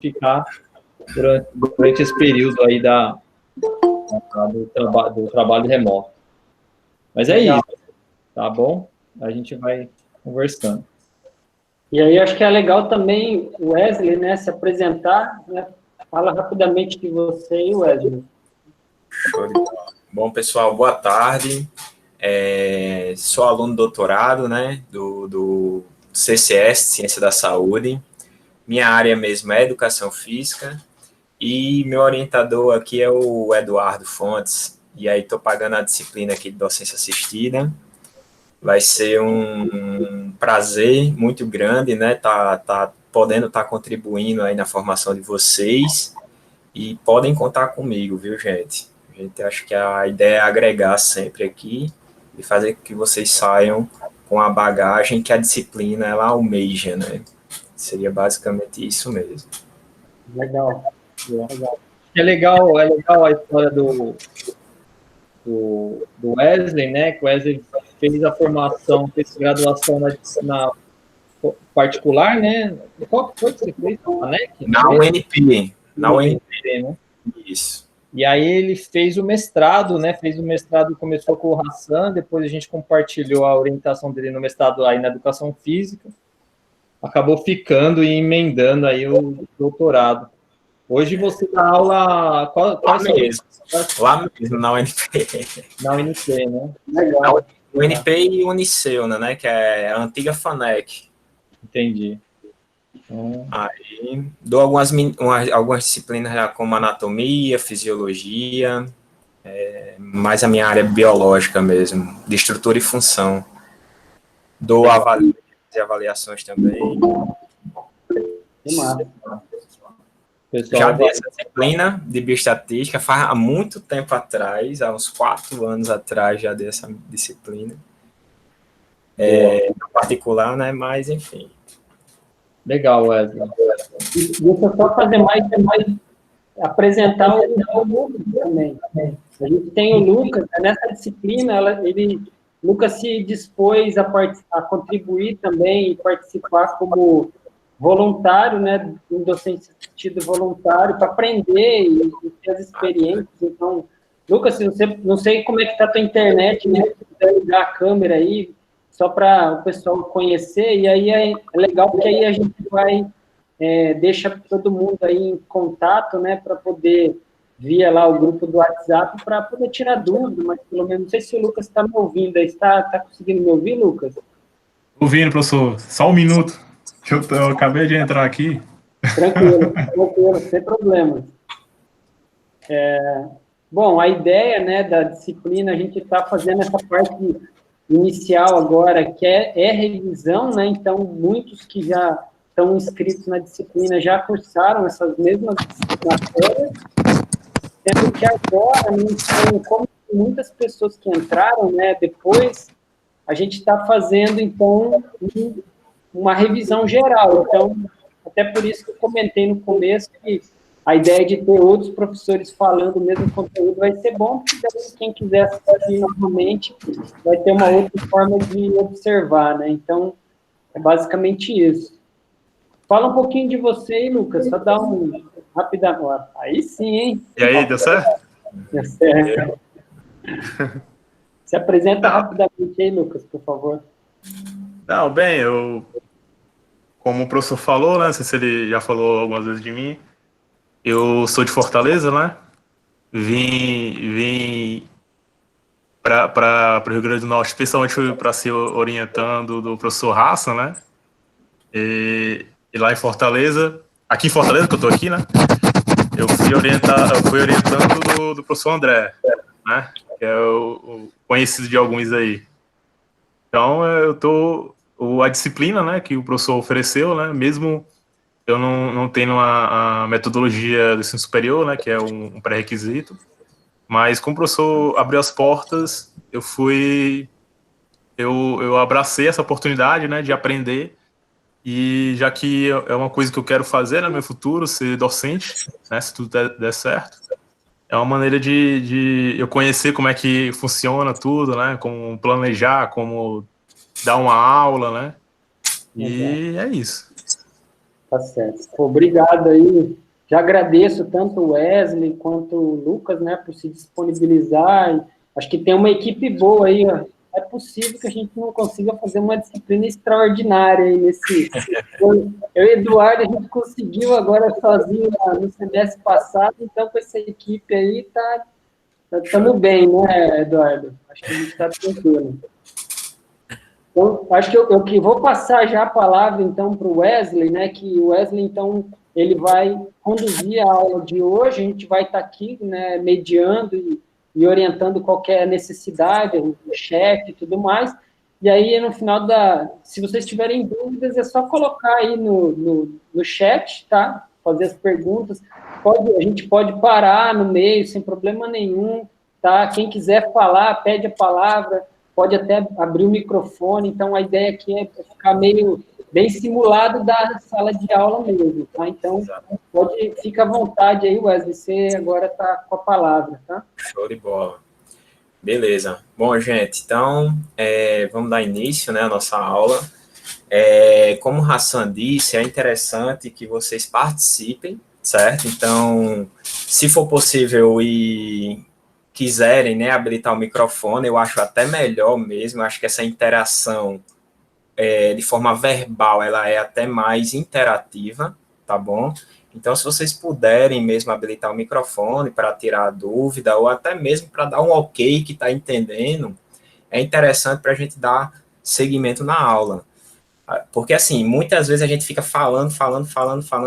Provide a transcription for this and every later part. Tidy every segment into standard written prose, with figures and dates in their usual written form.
ficar durante esse período aí do trabalho remoto. Mas é isso, tá bom? A gente vai conversando. E aí acho que é legal também o Wesley, né, se apresentar, né? Fala rapidamente de você e o Wesley. Show de bola. Bom, pessoal, boa tarde. Sou aluno doutorado, né, do CCS, Ciência da Saúde. Minha área mesmo é Educação Física. E meu orientador aqui é o Eduardo Fontes. E aí estou pagando a disciplina aqui de docência assistida. Vai ser um prazer muito grande, né, podendo estar contribuindo aí na formação de vocês. E podem contar comigo, viu, gente? A gente acha que a ideia é agregar sempre aqui e fazer com que vocês saiam com a bagagem que a disciplina ela almeja, né? Seria basicamente isso mesmo. Legal. É legal a história do Wesley, né? Que o Wesley fez a formação, fez graduação na particular, né? Qual que foi que você fez? Na UNP. Na UNP, né? Isso. E aí ele fez o mestrado, né? Começou com o Hassan, depois a gente compartilhou a orientação dele no mestrado aí na Educação Física. Acabou ficando e emendando aí o doutorado. Hoje você dá aula... Lá mesmo, na UNP. Na UNP, né? Legal. UNP e Uniceuna, né? Que é a antiga FANEC. Entendi. Aí dou algumas disciplinas já como anatomia, fisiologia, mas a minha área é biológica mesmo, de estrutura e função. Dou avaliações também. Que massa. Já dei essa disciplina de bioestatística há muito tempo atrás, há uns 4 anos atrás já dei essa disciplina. Particular, né? Mas, enfim. Legal, Wesley. Deixa eu só fazer mais apresentar o Lucas também. A gente tem o Lucas, nessa disciplina, Lucas se dispôs a contribuir também e participar como voluntário, né, em docência assistida voluntário, para aprender e ter as experiências. Então, Lucas, não sei como é que está a tua internet, né, se puder ligar a câmera aí, só para o pessoal conhecer, e aí é legal, porque aí a gente vai, deixa todo mundo aí em contato, né, para poder, via lá o grupo do WhatsApp, para poder tirar dúvida, mas pelo menos, não sei se o Lucas está me ouvindo aí, está conseguindo me ouvir, Lucas? Ouvindo, professor, só um minuto. Eu acabei de entrar aqui. Tranquilo, sem problemas. Bom, a ideia, né, da disciplina, a gente está fazendo essa parte inicial agora, que é revisão, né, então muitos que já estão inscritos na disciplina já cursaram essas mesmas matérias, sendo que agora, né, então, como muitas pessoas que entraram, né, depois, a gente está fazendo, então, uma revisão geral. Então, até por isso que eu comentei no começo que a ideia de ter outros professores falando o mesmo conteúdo vai ser bom, porque daí quem quiser assistir novamente vai ter uma outra forma de observar, né? Então, é basicamente isso. Fala um pouquinho de você aí, Lucas, só dá um rapidamente. Aí sim, hein? E aí, deu certo? Deu certo. Se apresenta rapidamente aí, Lucas, por favor. Não, bem, como o professor falou, né, não sei se ele já falou algumas vezes de mim, eu sou de Fortaleza, né, vim para o Rio Grande do Norte, especialmente para ser orientando do professor Hassan, né, e lá em Fortaleza, aqui em Fortaleza, que eu estou aqui, né, eu fui orientando do professor André, né, que é o conhecido de alguns aí. Então, a disciplina, né, que o professor ofereceu, né, mesmo eu não tendo a metodologia do ensino superior, né, que é um pré-requisito, mas como o professor abriu as portas, eu abracei essa oportunidade, né, de aprender, e já que é uma coisa que eu quero fazer, né, no meu futuro, ser docente, né, se tudo der certo, é uma maneira de eu conhecer como é que funciona tudo, né, como planejar, como dar uma aula, né, e é isso. Tá certo. Pô, obrigado aí. Já agradeço tanto o Wesley quanto o Lucas, né, por se disponibilizar. Acho que tem uma equipe boa aí, ó. É possível que a gente não consiga fazer uma disciplina extraordinária aí nesse... Eu e o Eduardo, a gente conseguiu agora sozinho no semestre passado, então com essa equipe aí estamos bem, né, Eduardo? Acho que a gente está tranquilo. Então, acho que eu que vou passar já a palavra, então, para o Wesley, né, que o Wesley, então, ele vai conduzir a aula de hoje, a gente vai estar aqui, né, mediando e orientando qualquer necessidade, o chat e tudo mais, e aí, no final se vocês tiverem dúvidas, é só colocar aí no chat, tá? Fazer as perguntas, a gente pode parar no meio, sem problema nenhum, tá? Quem quiser falar, pede a palavra, pode até abrir o microfone, então a ideia aqui é ficar meio bem simulado da sala de aula mesmo, tá? Então, fica à vontade aí, Wesley, você agora está com a palavra, tá? Show de bola. Beleza. Bom, gente, então, vamos dar início, né, à nossa aula. Como o Hassan disse, é interessante que vocês participem, certo? Então, se for possível e quiserem, né, habilitar o microfone, eu acho até melhor mesmo, eu acho que essa interação de forma verbal, ela é até mais interativa, tá bom? Então, se vocês puderem mesmo habilitar o microfone para tirar a dúvida, ou até mesmo para dar um ok que está entendendo, é interessante para a gente dar seguimento na aula. Porque, assim, muitas vezes a gente fica falando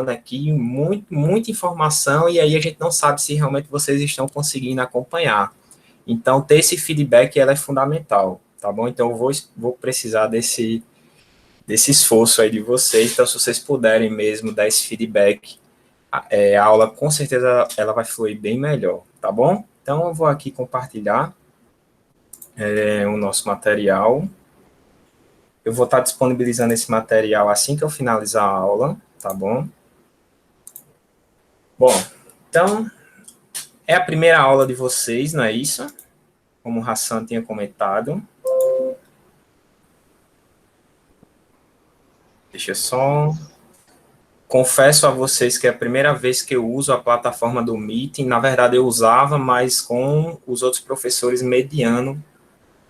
aqui, muita informação, e aí a gente não sabe se realmente vocês estão conseguindo acompanhar. Então, ter esse feedback, ela é fundamental, tá bom? Então, eu vou precisar desse esforço aí de vocês. Então, se vocês puderem mesmo dar esse feedback, a aula, com certeza, ela vai fluir bem melhor, tá bom? Então, eu vou aqui compartilhar o nosso material. Eu vou estar disponibilizando esse material assim que eu finalizar a aula, tá bom? Bom, então, é a primeira aula de vocês, não é isso? Como o Hassan tinha comentado. Deixa eu só... Confesso a vocês que é a primeira vez que eu uso a plataforma do Meeting. Na verdade, eu usava, mas com os outros professores mediando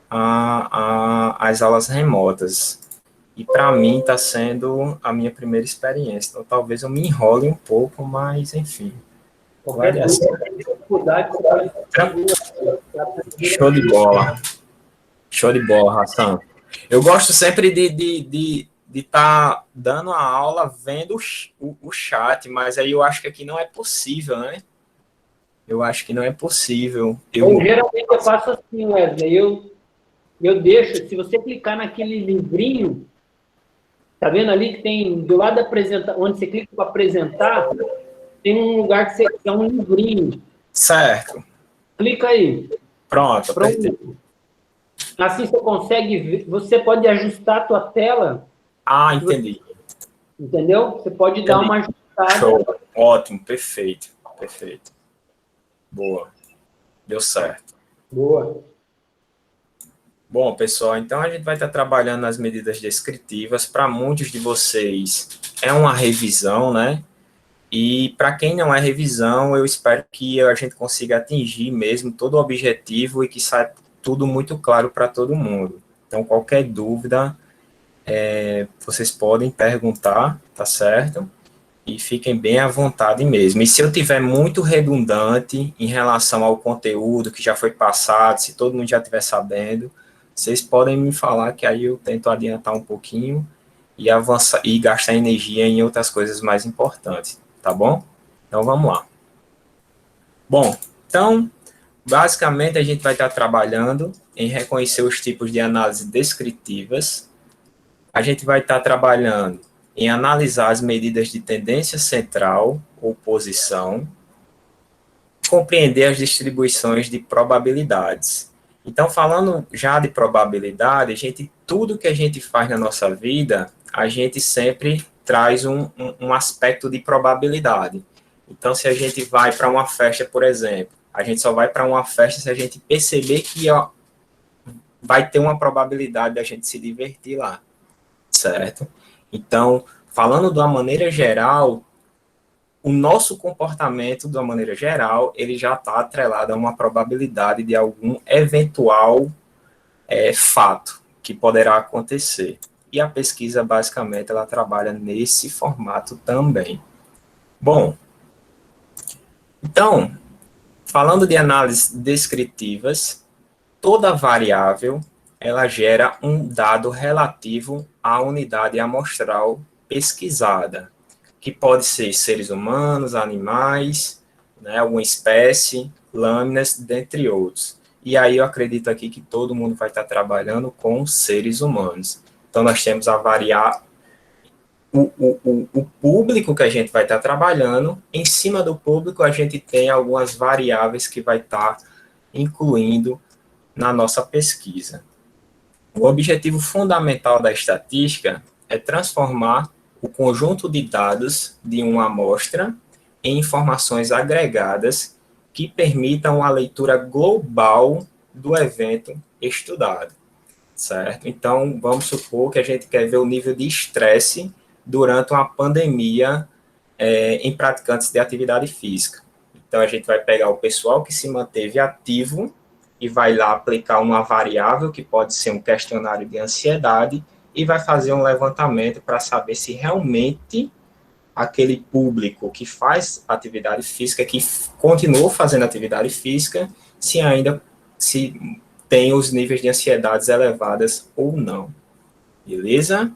as aulas remotas. E para mim está sendo a minha primeira experiência. Então, talvez eu me enrole um pouco, mas enfim. Qualquer dificuldade, Show de bola. Show de bola, Hassan. Eu gosto sempre de estar dando a aula vendo o chat, mas aí eu acho que aqui não é possível, né? Eu acho que não é possível. Geralmente eu faço assim, Wesley, eu deixo, se você clicar naquele livrinho, tá vendo ali que tem, do lado da apresentação, onde você clica para apresentar, tem um lugar que é um livrinho. Certo. Clica aí. Pronto, apertei. Assim você consegue ver, você pode ajustar a tua tela. Ah, entendi. Entendeu? Você pode dar uma ajustada. Show. Ótimo, perfeito. Perfeito. Boa. Deu certo. Boa. Bom, pessoal, então a gente vai estar trabalhando nas medidas descritivas. Para muitos de vocês é uma revisão, né? E para quem não é revisão, eu espero que a gente consiga atingir mesmo todo o objetivo e que saia tudo muito claro para todo mundo. Então, qualquer dúvida, vocês podem perguntar, tá certo? E fiquem bem à vontade mesmo. E se eu tiver muito redundante em relação ao conteúdo que já foi passado, se todo mundo já estiver sabendo, vocês podem me falar que aí eu tento adiantar um pouquinho e avançar e gastar energia em outras coisas mais importantes, tá bom? Então vamos lá. Bom, então basicamente a gente vai estar trabalhando em reconhecer os tipos de análise descritivas. A gente vai estar trabalhando em analisar as medidas de tendência central ou posição, compreender as distribuições de probabilidades. Então, falando já de probabilidade, tudo que a gente faz na nossa vida, a gente sempre traz um aspecto de probabilidade. Então, se a gente vai para uma festa, por exemplo, a gente só vai para uma festa se a gente perceber que vai ter uma probabilidade de a gente se divertir lá, certo? Então, falando de uma maneira geral, o nosso comportamento, de uma maneira geral, ele já está atrelado a uma probabilidade de algum eventual fato que poderá acontecer. E a pesquisa, basicamente, ela trabalha nesse formato também. Bom, então, falando de análises descritivas, toda variável, ela gera um dado relativo à unidade amostral pesquisada, que pode ser seres humanos, animais, né, alguma espécie, lâminas, dentre outros. E aí eu acredito aqui que todo mundo vai estar trabalhando com seres humanos. Então, nós temos a variar o público que a gente vai estar trabalhando. Em cima do público, a gente tem algumas variáveis que vai estar incluindo na nossa pesquisa. O objetivo fundamental da estatística é transformar o conjunto de dados de uma amostra em informações agregadas que permitam a leitura global do evento estudado, certo? Então, vamos supor que a gente quer ver o nível de estresse durante uma pandemia em praticantes de atividade física. Então, a gente vai pegar o pessoal que se manteve ativo e vai lá aplicar uma variável, que pode ser um questionário de ansiedade, e vai fazer um levantamento para saber se realmente aquele público que faz atividade física, que continuou fazendo atividade física, se tem os níveis de ansiedades elevadas ou não. Beleza?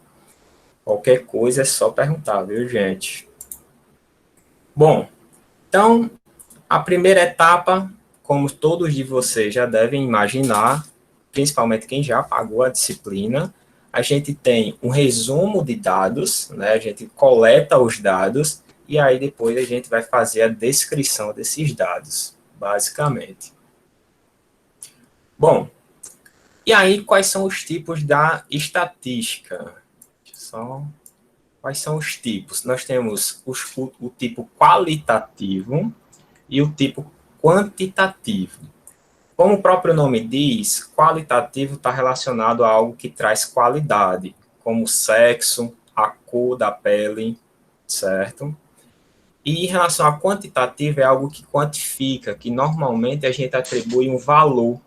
Qualquer coisa é só perguntar, viu, gente? Bom, então, a primeira etapa, como todos de vocês já devem imaginar, principalmente quem já pagou a disciplina, a gente tem um resumo de dados, né? A gente coleta os dados e aí depois a gente vai fazer a descrição desses dados, basicamente. Bom, e aí quais são os tipos da estatística? Quais são os tipos? Nós temos o tipo qualitativo e o tipo quantitativo. Como o próprio nome diz, qualitativo está relacionado a algo que traz qualidade, como o sexo, a cor da pele, certo? E em relação a quantitativo, é algo que quantifica, que normalmente a gente atribui um valor,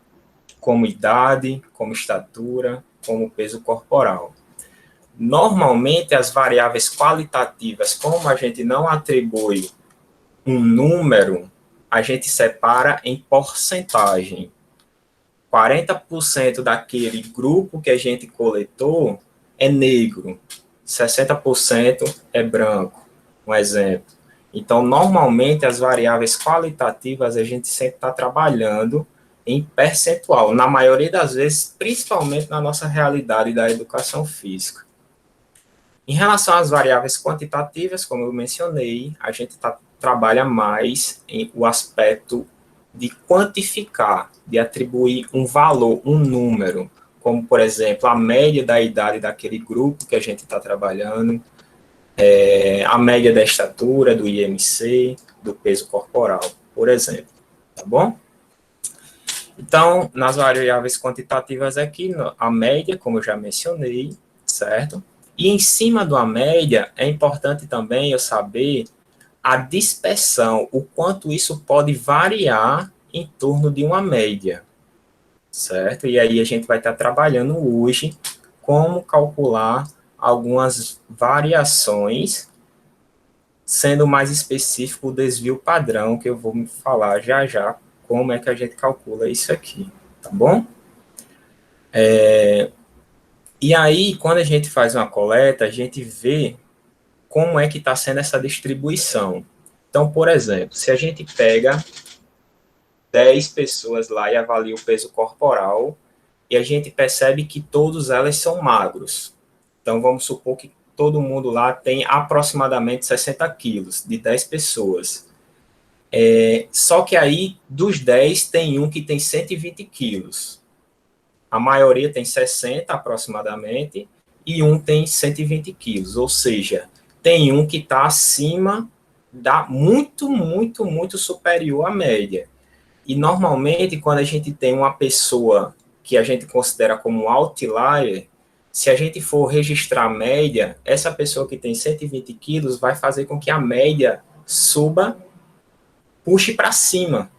como idade, como estatura, como peso corporal. Normalmente, as variáveis qualitativas, como a gente não atribui um número, a gente separa em porcentagem. 40% daquele grupo que a gente coletou é negro, 60% é branco, um exemplo. Então, normalmente, as variáveis qualitativas a gente sempre está trabalhando em percentual, na maioria das vezes, principalmente na nossa realidade da educação física. Em relação às variáveis quantitativas, como eu mencionei, a gente trabalha mais em o aspecto de quantificar, de atribuir um valor, um número, como, por exemplo, a média da idade daquele grupo que a gente está trabalhando, a média da estatura, do IMC, do peso corporal, por exemplo, tá bom? Então, nas variáveis quantitativas aqui, a média, como eu já mencionei, certo? E em cima da média, é importante também eu saber a dispersão, o quanto isso pode variar em torno de uma média, certo? E aí a gente vai estar trabalhando hoje como calcular algumas variações, sendo mais específico o desvio padrão, que eu vou me falar já já como é que a gente calcula isso aqui, tá bom? E aí, quando a gente faz uma coleta, a gente vê como é que está sendo essa distribuição. Então, por exemplo, se a gente pega 10 pessoas lá e avalia o peso corporal, e a gente percebe que todas elas são magros. Então, vamos supor que todo mundo lá tem aproximadamente 60 quilos, de 10 pessoas. Só que aí, dos 10, tem um que tem 120 quilos. A maioria tem 60 aproximadamente, e um tem 120 quilos, ou seja, tem um que está acima muito, muito, muito superior à média. E normalmente, quando a gente tem uma pessoa que a gente considera como um outlier, se a gente for registrar a média, essa pessoa que tem 120 quilos vai fazer com que a média suba, puxe para cima,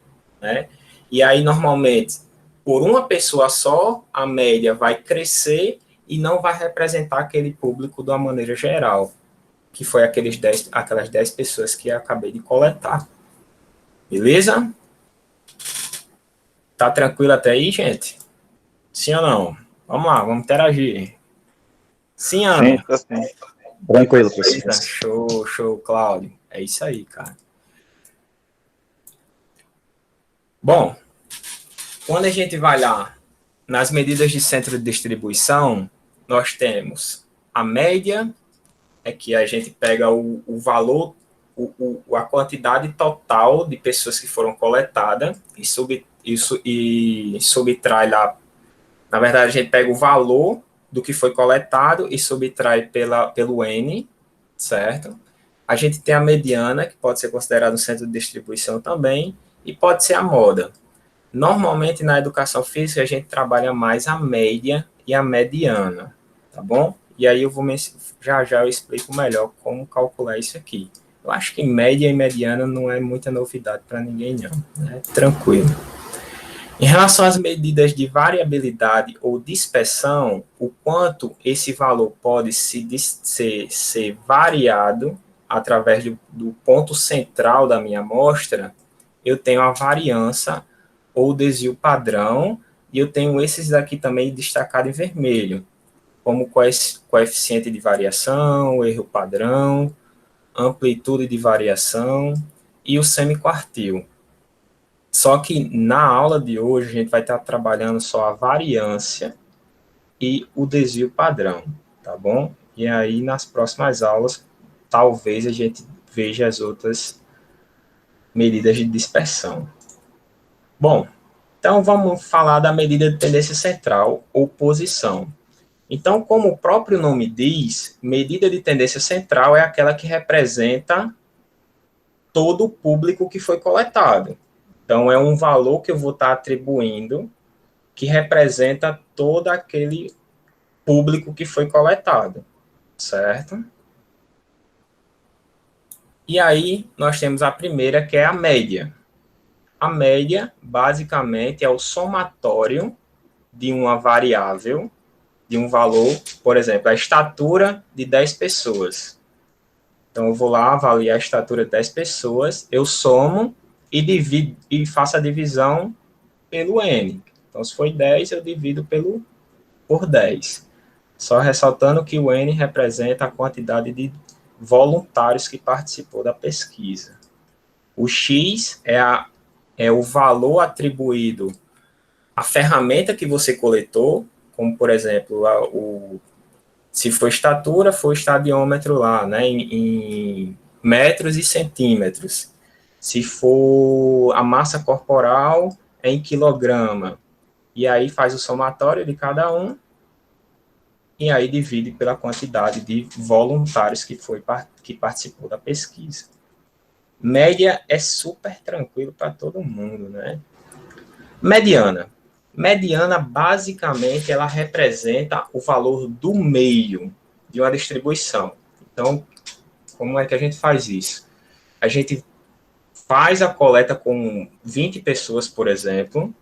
né? E aí, normalmente, por uma pessoa só, a média vai crescer e não vai representar aquele público de uma maneira geral, que foi aquelas 10 pessoas que eu acabei de coletar. Beleza? Tá tranquilo até aí, gente? Sim ou não? Vamos lá, vamos interagir. Sim, Ana? Sim, tá sim. Tranquilo, professor. Beleza? Show, show, Cláudio. É isso aí, cara. Bom, quando a gente vai lá nas medidas de centro de distribuição, nós temos a média, é que a gente pega o valor, a quantidade total de pessoas que foram coletadas e subtrai lá. Na verdade, a gente pega o valor do que foi coletado e subtrai pelo N, certo? A gente tem a mediana, que pode ser considerada um centro de distribuição também, e pode ser a moda. Normalmente, na educação física, a gente trabalha mais a média e a mediana, tá bom? E aí já eu explico melhor como calcular isso aqui. Eu acho que média e mediana não é muita novidade para ninguém, não. Né? Tranquilo. Em relação às medidas de variabilidade ou dispersão, o quanto esse valor pode ser variado através do ponto central da minha amostra, eu tenho a variância ou desvio padrão, e eu tenho esses daqui também destacados em vermelho, como coeficiente de variação, erro padrão, amplitude de variação e o semiquartil. Só que na aula de hoje a gente vai estar trabalhando só a variância e o desvio padrão, tá bom? E aí nas próximas aulas talvez a gente veja as outras medidas de dispersão. Bom, então vamos falar da medida de tendência central ou posição. Então, como o próprio nome diz, medida de tendência central é aquela que representa todo o público que foi coletado. Então, é um valor que eu vou estar atribuindo que representa todo aquele público que foi coletado, certo? E aí, nós temos a primeira, que é a média. A média, basicamente, é o somatório de uma variável, de um valor, por exemplo, a estatura de 10 pessoas. Então, eu vou lá avaliar a estatura de 10 pessoas, eu somo e divido e faço a divisão pelo N. Então, se foi 10, eu divido por 10. Só ressaltando que o N representa a quantidade de voluntários que participou da pesquisa. O X é o valor atribuído à ferramenta que você coletou, como, por exemplo, se for estatura, foi o estadiômetro lá, né, em metros e centímetros. Se for a massa corporal, é em quilograma. E aí faz o somatório de cada um, e aí divide pela quantidade de voluntários que participou da pesquisa. Média é super tranquilo para todo mundo, né? Mediana. Mediana, basicamente, ela representa o valor do meio de uma distribuição. Então, como é que a gente faz isso? A gente faz a coleta com 20 pessoas, por exemplo,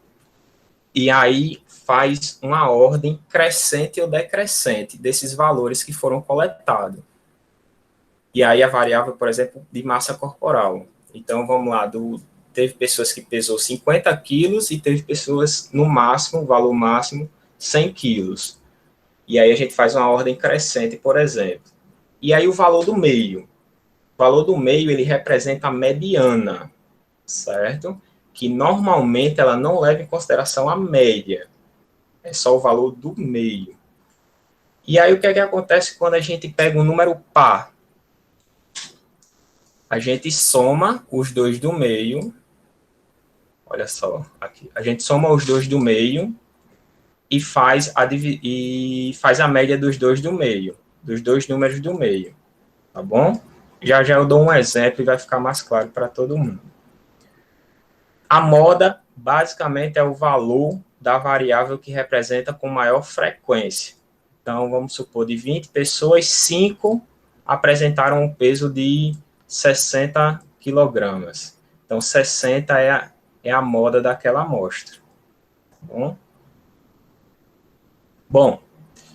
e aí faz uma ordem crescente ou decrescente desses valores que foram coletados. E aí a variável, por exemplo, de massa corporal. Então, vamos lá, teve pessoas que pesou 50 quilos e teve pessoas no máximo, valor máximo, 100 quilos. E aí a gente faz uma ordem crescente, por exemplo. E aí o valor do meio. O valor do meio, ele representa a mediana, certo? Que normalmente ela não leva em consideração a média. É só o valor do meio. E aí o que é que acontece quando a gente pega um número par? A gente soma os dois do meio. Olha só, aqui. A gente soma os dois do meio e faz a média dos dois do meio, dos dois números do meio. Tá bom? Já eu dou um exemplo e vai ficar mais claro para todo mundo. A moda, basicamente, é o valor da variável que representa com maior frequência. Então, vamos supor, de 20 pessoas, 5 apresentaram um peso de 60 quilogramas. Então, 60 é a moda daquela amostra. Tá bom,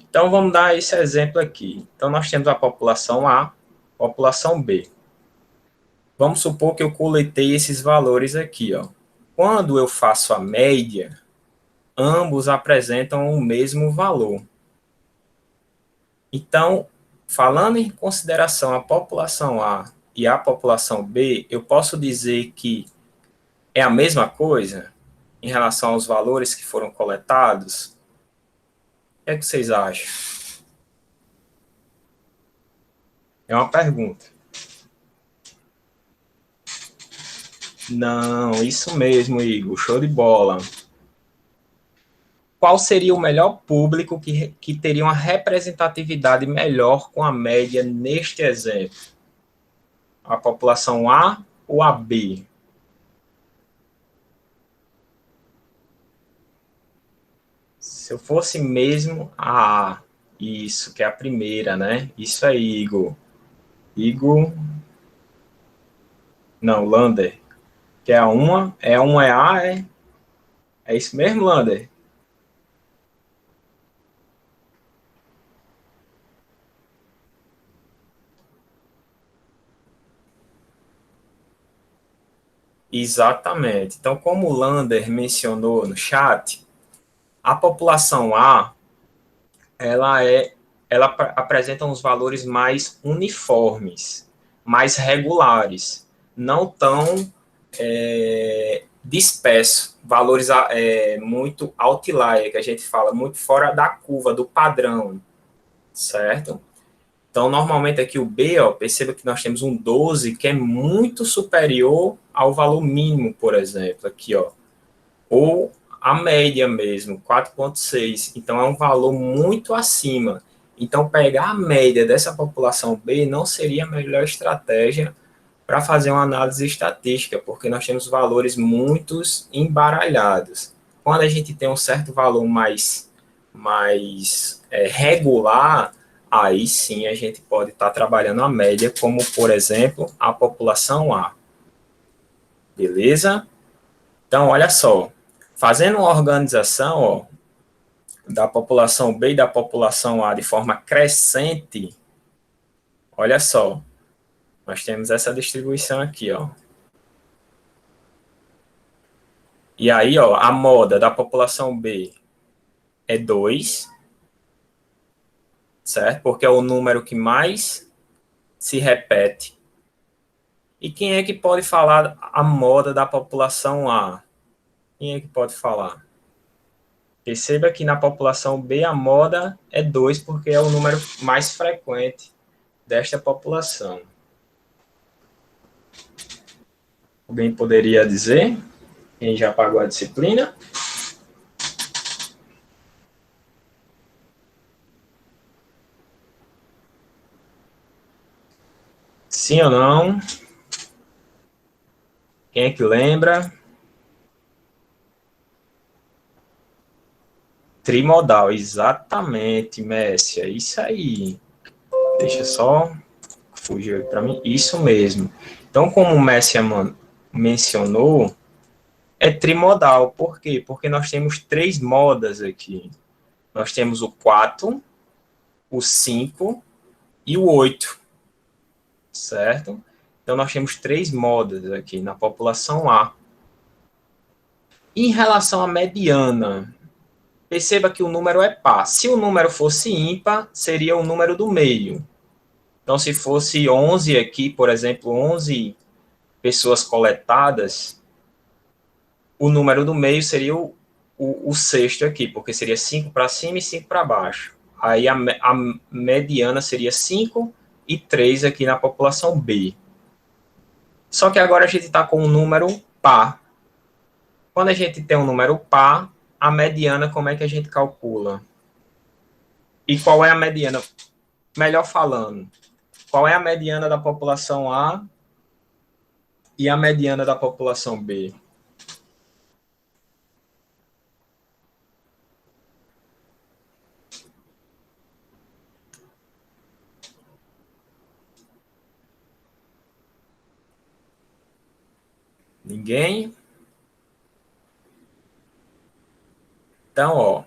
então vamos dar esse exemplo aqui. Então, nós temos a população A, população B. Vamos supor que eu coletei esses valores aqui, ó. Quando eu faço a média, ambos apresentam o mesmo valor. Então, falando em consideração a população A e a população B, eu posso dizer que é a mesma coisa em relação aos valores que foram coletados? O que é que vocês acham? É uma pergunta. Não, isso mesmo, Igor. Show de bola. Qual seria o melhor público que teria uma representatividade melhor com a média neste exemplo? A população A ou a B? Se eu fosse mesmo a A, isso, que é a primeira, né? Isso aí, Igor. Igor. Não, Lander. Que é a uma é A, é? É isso mesmo, Lander? Exatamente. Então, como o Lander mencionou no chat, a população A, ela apresenta uns valores mais uniformes, mais regulares, não tão disperso, valores muito outlier, que a gente fala, muito fora da curva, do padrão, certo? Então, normalmente aqui o B, ó, perceba que nós temos um 12 que é muito superior ao valor mínimo, por exemplo, aqui, ó, ou a média mesmo, 4,6. Então, é um valor muito acima. Então, pegar a média dessa população B não seria a melhor estratégia para fazer uma análise estatística, porque nós temos valores muito embaralhados. Quando a gente tem um certo valor mais regular, aí sim a gente pode estar trabalhando a média, como, por exemplo, a população A. Beleza? Então, olha só. Fazendo uma organização, ó, da população B e da população A de forma crescente, olha só. Nós temos essa distribuição aqui, ó. E aí, ó, a moda da população B é 2, certo? Porque é o número que mais se repete. E quem é que pode falar a moda da população A? Quem é que pode falar? Perceba que na população B a moda é 2, porque é o número mais frequente desta população. Alguém poderia dizer? Quem já pagou a disciplina? Sim ou não? Quem é que lembra? Trimodal, exatamente, Messi, é isso aí. Deixa só fugir para mim. Isso mesmo. Então, como o Messi mencionou, é trimodal. Por quê? Porque nós temos 3 modas aqui. Nós temos o 4, o 5 e o 8. Certo? Então, nós temos 3 modas aqui na população A. Em relação à mediana, perceba que o número é par. Se o número fosse ímpar, seria o número do meio. Então, se fosse 11 aqui, por exemplo, 11 pessoas coletadas, o número do meio seria o sexto aqui, porque seria 5 para cima e 5 para baixo. Aí a mediana seria 5 e 3 aqui na população B. Só que agora a gente está com um número par. Quando a gente tem um número par, a mediana, como é que a gente calcula? E qual é a mediana? Melhor falando, qual é a mediana da população A e a mediana da população B? Ninguém? Então, ó,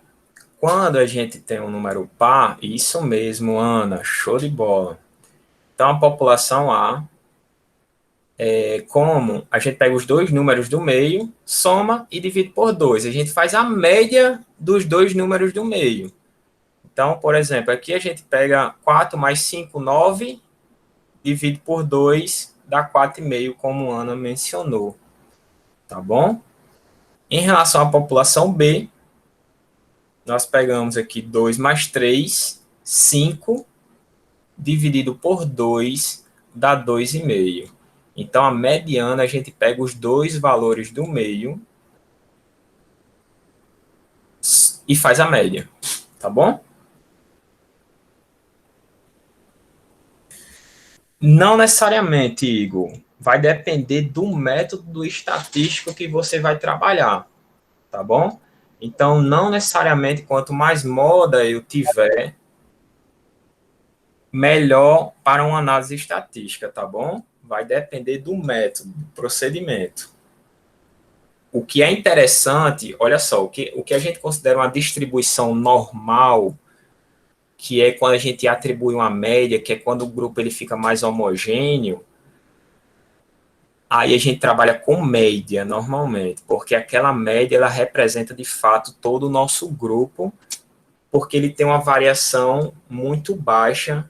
quando a gente tem um número par, isso mesmo, Ana, show de bola. Então, a população A, como a gente pega os dois números do meio, soma e divide por 2. A gente faz a média dos dois números do meio. Então, por exemplo, aqui a gente pega 4 mais 5, 9, divide por 2, dá 4,5, como a Ana mencionou. Tá bom? Em relação à população B, nós pegamos aqui 2 mais 3, 5, dividido por 2, dá 2,5. Então, a mediana, a gente pega os dois valores do meio e faz a média. Tá bom? Não necessariamente, Igor. Vai depender do método estatístico que você vai trabalhar. Tá bom? Então, não necessariamente, quanto mais moda eu tiver, melhor para uma análise estatística, tá bom? Vai depender do método, do procedimento. O que é interessante, olha só, o que a gente considera uma distribuição normal, que é quando a gente atribui uma média, que é quando o grupo ele fica mais homogêneo, aí a gente trabalha com média normalmente, porque aquela média ela representa de fato todo o nosso grupo, porque ele tem uma variação muito baixa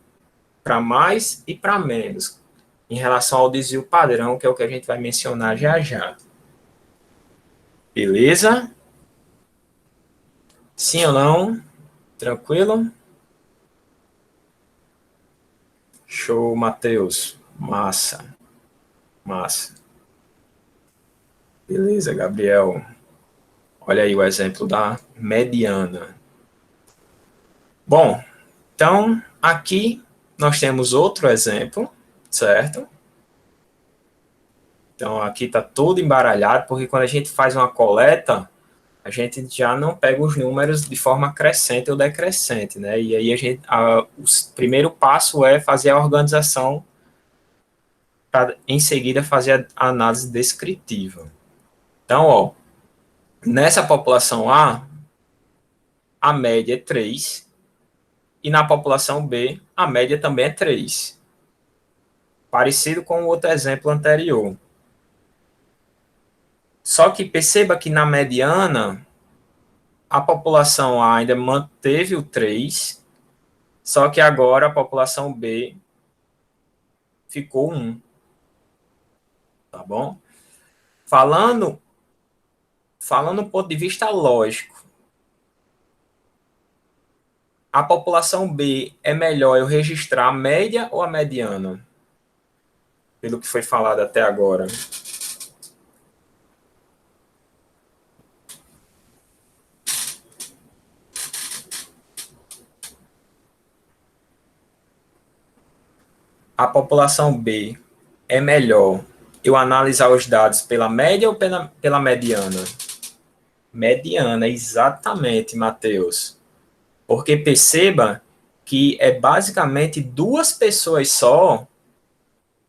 para mais e para menos, em relação ao desvio padrão, que é o que a gente vai mencionar já já. Beleza? Sim ou não? Tranquilo? Show, Matheus. Massa. Massa. Beleza, Gabriel. Olha aí o exemplo da mediana. Bom, então aqui nós temos outro exemplo, certo? Então aqui está todo embaralhado, porque quando a gente faz uma coleta, a gente já não pega os números de forma crescente ou decrescente, né? E aí o primeiro passo é fazer a organização para em seguida fazer a análise descritiva. Então, ó, nessa população a média é 3, e na população B, a média também é 3. Parecido com o outro exemplo anterior. Só que perceba que na mediana, a população A ainda manteve o 3, só que agora a população B ficou 1. Tá bom? Falando do ponto de vista lógico, a população B é melhor eu registrar a média ou a mediana? Pelo que foi falado até agora. A população B é melhor eu analisar os dados pela média ou pela mediana? Mediana, exatamente, Matheus. Porque perceba que é basicamente duas pessoas só,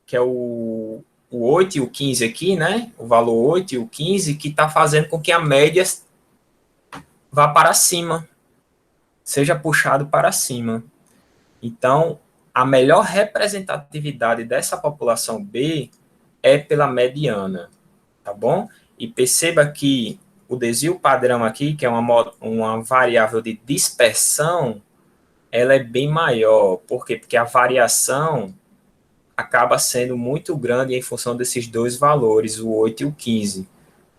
que é o 8 e o 15 aqui, né? O valor 8 e o 15, que está fazendo com que a média vá para cima, seja puxado para cima. Então, a melhor representatividade dessa população B é pela mediana, tá bom? E perceba que o desvio padrão aqui, que é uma variável de dispersão, ela é bem maior. Por quê? Porque a variação acaba sendo muito grande em função desses dois valores, o 8 e o 15.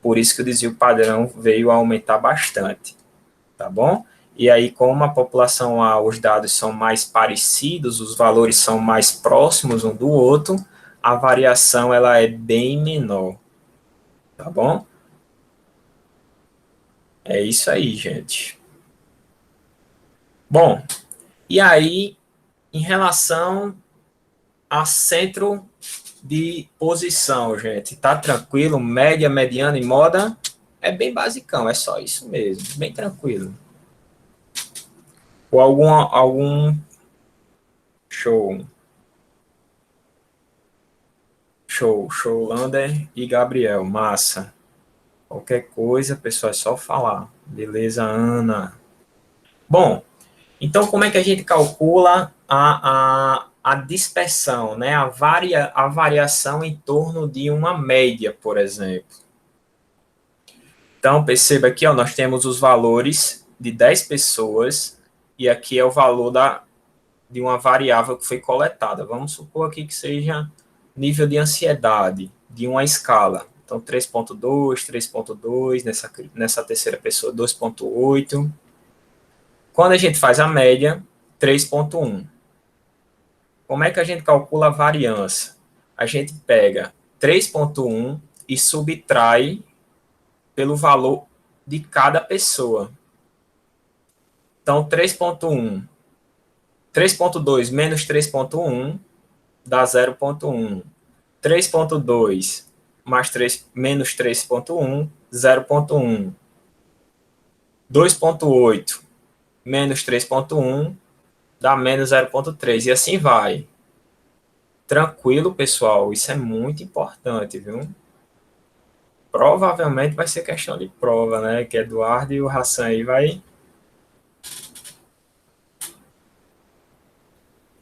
Por isso que o desvio padrão veio a aumentar bastante, tá bom? E aí, como a população A, os dados são mais parecidos, os valores são mais próximos um do outro, a variação ela é bem menor, tá bom? É isso aí, gente. Bom, e aí, em relação a centro de posição, gente, tá tranquilo? Média, mediana e moda é bem basicão, é só isso mesmo, bem tranquilo. Ou algum show. Show, Lander e Gabriel, massa. Qualquer coisa, pessoal, é só falar. Beleza, Ana? Bom, então como é que a gente calcula a dispersão, né? A variação em torno de uma média, por exemplo. Então, perceba aqui, ó, nós temos os valores de 10 pessoas e aqui é o valor de uma variável que foi coletada. Vamos supor aqui que seja nível de ansiedade de uma escala. Então, 3.2, nessa terceira pessoa, 2.8. Quando a gente faz a média, 3.1. Como é que a gente calcula a variância? A gente pega 3.1 e subtrai pelo valor de cada pessoa. Então, 3.1, 3.2 menos 3.1 dá 0.1. 3.2 mais 3, menos 3.1, 0.1. 2.8 menos 3.1 dá menos 0.3. E assim vai. Tranquilo, pessoal. Isso é muito importante, viu? Provavelmente vai ser questão de prova, né? Que Eduardo e o Hassan aí vai...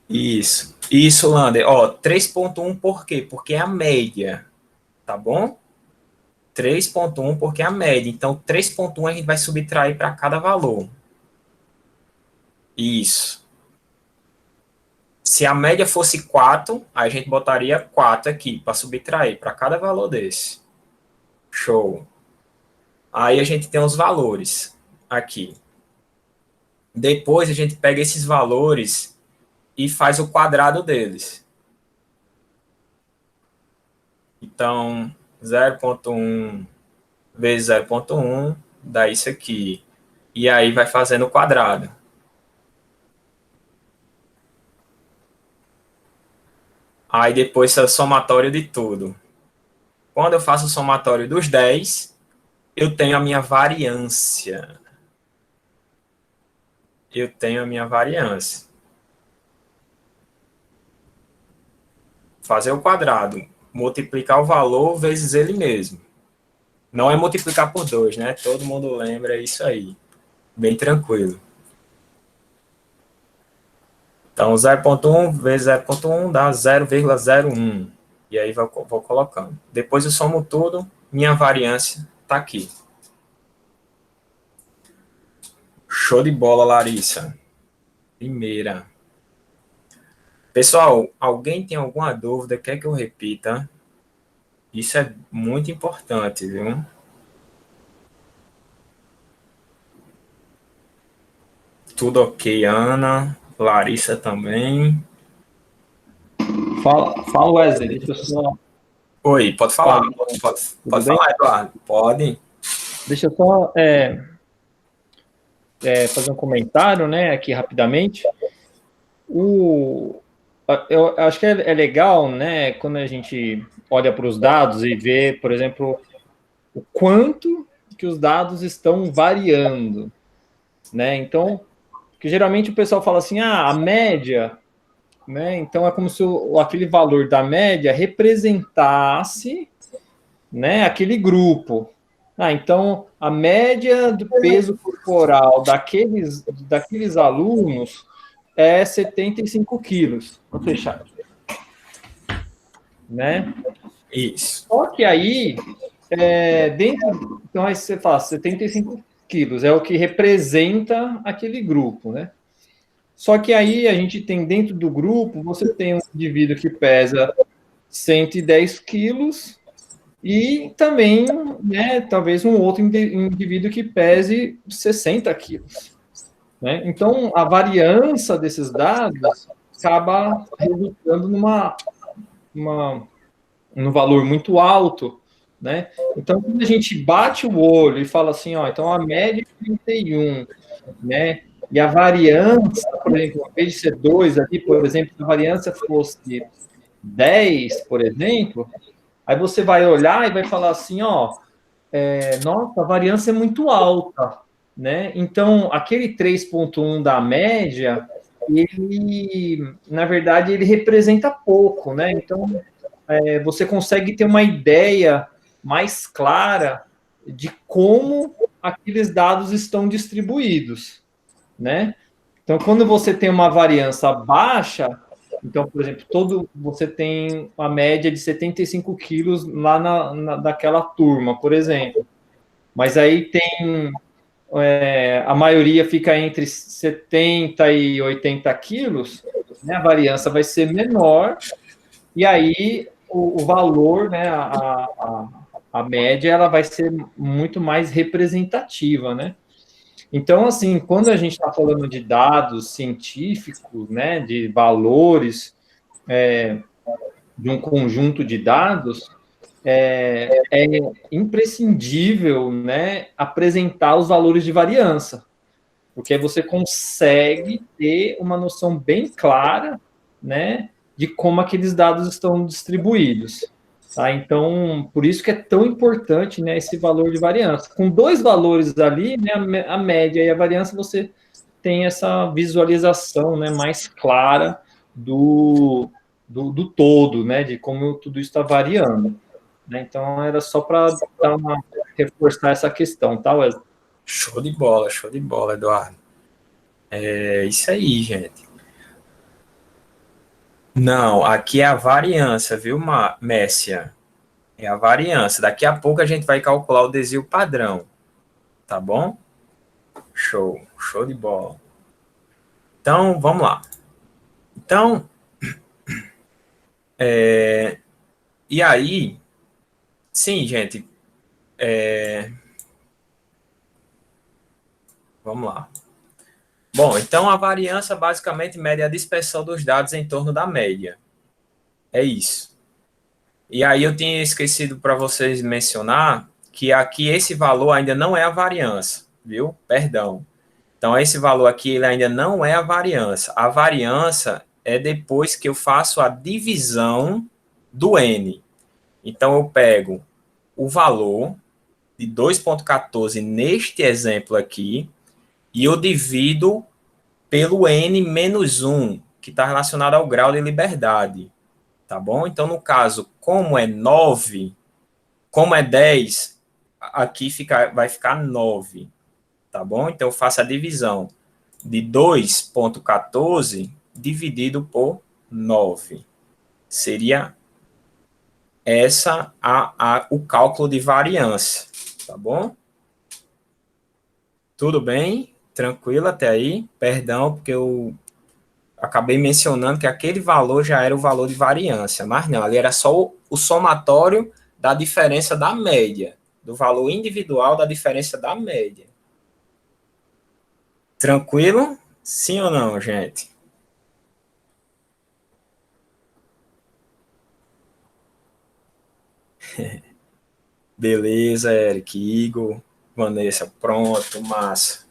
Isso, Lander. Ó, 3.1 por quê? Porque é a média, tá bom? 3.1 porque é a média. Então, 3.1 a gente vai subtrair para cada valor. Isso. Se a média fosse 4, aí a gente botaria 4 aqui para subtrair para cada valor desse. Show. Aí a gente tem os valores aqui. Depois a gente pega esses valores e faz o quadrado deles. Então, 0.1 vezes 0.1 dá isso aqui. E aí vai fazendo o quadrado. Aí depois é o somatório de tudo. Quando eu faço o somatório dos 10, eu tenho a minha variância. Eu tenho a minha variância. Fazer o quadrado, multiplicar o valor vezes ele mesmo. Não é multiplicar por 2, né? Todo mundo lembra isso aí. Bem tranquilo. Então, 0.1 vezes 0.1 dá 0,01. E aí vou colocando. Depois eu somo tudo, minha variância está aqui. Show de bola, Larissa. Primeira. Pessoal, alguém tem alguma dúvida? Quer que eu repita? Isso é muito importante, viu? Tudo ok, Ana. Larissa também. Fala, Wesley. Deixa eu só... Oi, pode falar. Pode bem? falar, Eduardo. Pode. Deixa eu só fazer um comentário, né, aqui rapidamente. Eu acho que é legal, né, quando a gente olha para os dados e vê, por exemplo, o quanto que os dados estão variando, né? Então, porque geralmente o pessoal fala assim, a média, né? Então é como se aquele valor da média representasse, né, aquele grupo. Então a média do peso corporal daqueles alunos é 75 quilos. Vou fechar. Né? Isso. Só que aí, então aí você fala, 75 quilos é o que representa aquele grupo, né? Só que aí a gente tem dentro do grupo, você tem um indivíduo que pesa 110 quilos e também, né, talvez um outro indivíduo que pese 60 quilos. Né? Então, a variância desses dados acaba resultando num valor muito alto, né? Então, quando a gente bate o olho e fala assim, ó, então a média é 31, né? E a variância, por exemplo, ao invés de ser 2 aqui, por exemplo, se a variância fosse 10, por exemplo, aí você vai olhar e vai falar assim, ó, nossa, a variância é muito alta, né? Então, aquele 3.1 da média, ele, na verdade, ele representa pouco, né? Então, você consegue ter uma ideia mais clara de como aqueles dados estão distribuídos, né? Então, quando você tem uma variância baixa, então, por exemplo, você tem uma média de 75 quilos lá daquela turma, por exemplo. Mas aí tem a maioria fica entre 70 e 80 quilos, né, a variância vai ser menor, e aí o valor, né, a média, ela vai ser muito mais representativa, né? Então, assim, quando a gente está falando de dados científicos, né, de valores, de um conjunto de dados, é imprescindível, né, apresentar os valores de variância, porque aí você consegue ter uma noção bem clara, né, de como aqueles dados estão distribuídos. Tá? Então, por isso que é tão importante, né, esse valor de variância. Com dois valores ali, né, a média e a variância, você tem essa visualização, né, mais clara do todo, né, de como tudo isso está variando. Né? Então, era só para reforçar essa questão, tá, Wesley? Show de bola, Eduardo. É isso aí, gente. Não, aqui é a variância, viu, Messia? É a variância. Daqui a pouco a gente vai calcular o desvio padrão, tá bom? Show de bola. Então, vamos lá. Então, e aí, sim, gente, vamos lá. Bom, então a variância basicamente mede a dispersão dos dados em torno da média. É isso. E aí eu tinha esquecido para vocês mencionar que aqui esse valor ainda não é a variância, viu? Perdão. Então esse valor aqui ele ainda não é a variância. A variância é depois que eu faço a divisão do N. Então eu pego o valor de 2,14 neste exemplo aqui e eu divido pelo N menos 1, que está relacionado ao grau de liberdade. Tá bom? Então, no caso, como é 9, como é 10, aqui vai ficar 9. Tá bom? Então, eu faço a divisão de 2,14 dividido por 9. Seria essa o cálculo de variância. Tá bom? Tudo bem? Tranquilo até aí? Perdão, porque eu acabei mencionando que aquele valor já era o valor de variância, mas não, ali era só o somatório da diferença da média, do valor individual da diferença da média. Tranquilo? Sim ou não, gente? Beleza, Eric, Igor, Vanessa, pronto, massa.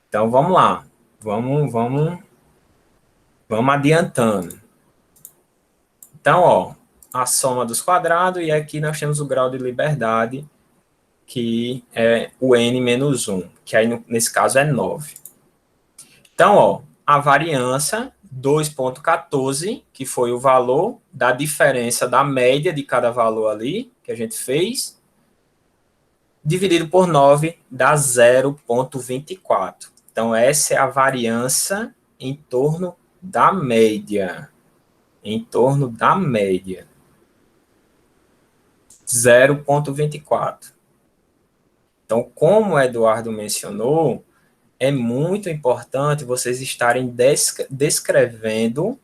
Então, vamos lá. Vamos adiantando. Então, ó, a soma dos quadrados, e aqui nós temos o grau de liberdade, que é o n menos 1, que aí nesse caso é 9. Então, ó, a variância 2,14, que foi o valor da diferença da média de cada valor ali, que a gente fez, dividido por 9 dá 0,24. Então, essa é a variância em torno da média. Em torno da média. 0,24. Então, como o Eduardo mencionou, é muito importante vocês estarem descrevendo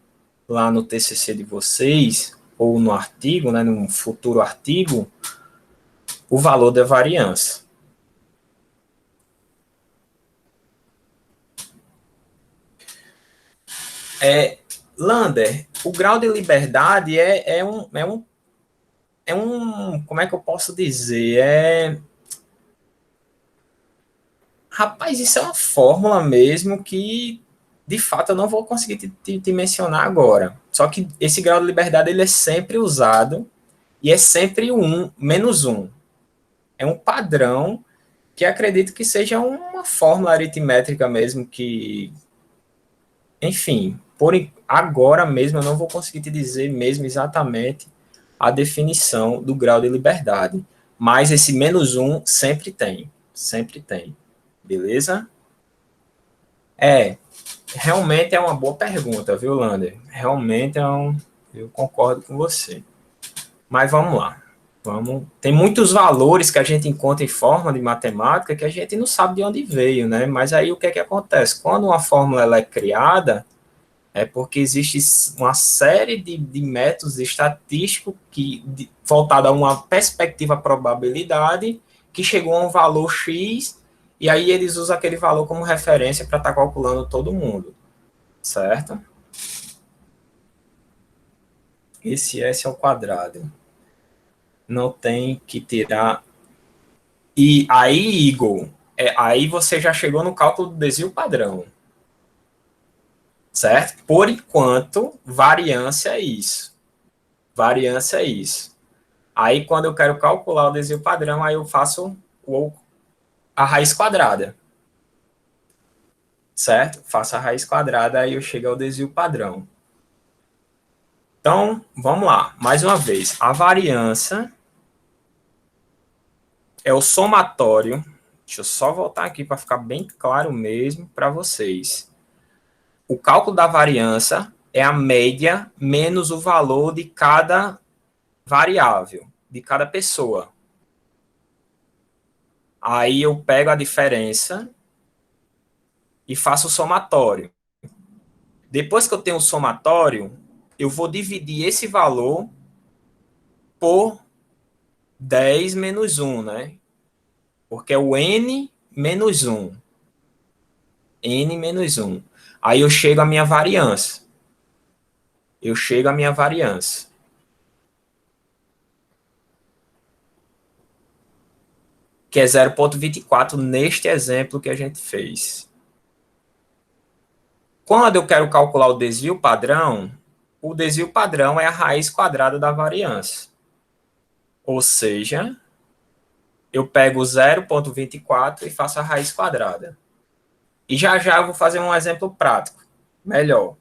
lá no TCC de vocês, ou no artigo, né, num futuro artigo, o valor da variância. Lander, o grau de liberdade é um, como é que eu posso dizer? Rapaz, isso é uma fórmula mesmo que, de fato, eu não vou conseguir te mencionar agora. Só que esse grau de liberdade ele é sempre usado e é sempre menos 1. É um padrão que acredito que seja uma fórmula aritmétrica mesmo que, enfim, agora mesmo eu não vou conseguir te dizer mesmo exatamente a definição do grau de liberdade. Mas esse -1 sempre tem. Sempre tem. Beleza? Realmente é uma boa pergunta, viu, Lander? Realmente eu concordo com você. Mas vamos lá. Tem muitos valores que a gente encontra em forma de matemática que a gente não sabe de onde veio, né? Mas aí o que é que acontece? Quando uma fórmula ela é criada, é porque existe uma série de métodos estatísticos voltados a uma perspectiva probabilidade que chegou a um valor X e aí eles usam aquele valor como referência para estar calculando todo mundo, certo? Esse S ao quadrado. Não tem que tirar. E aí, Igor, aí você já chegou no cálculo do desvio padrão. Certo? Por enquanto, variância é isso. Variância é isso. Aí, quando eu quero calcular o desvio padrão, aí eu faço a raiz quadrada. Certo? Faço a raiz quadrada, aí eu chego ao desvio padrão. Então, vamos lá. Mais uma vez. A variância é o somatório. Deixa eu só voltar aqui para ficar bem claro mesmo para vocês. O cálculo da variância é a média menos o valor de cada variável, de cada pessoa. Aí eu pego a diferença e faço o somatório. Depois que eu tenho o somatório, eu vou dividir esse valor por 10 menos 1, né? Porque é o n menos 1. N menos 1. Aí eu chego à minha variância. Que é 0,24 neste exemplo que a gente fez. Quando eu quero calcular o desvio padrão é a raiz quadrada da variância. Ou seja, eu pego 0,24 e faço a raiz quadrada. E já eu vou fazer um exemplo prático. Melhor.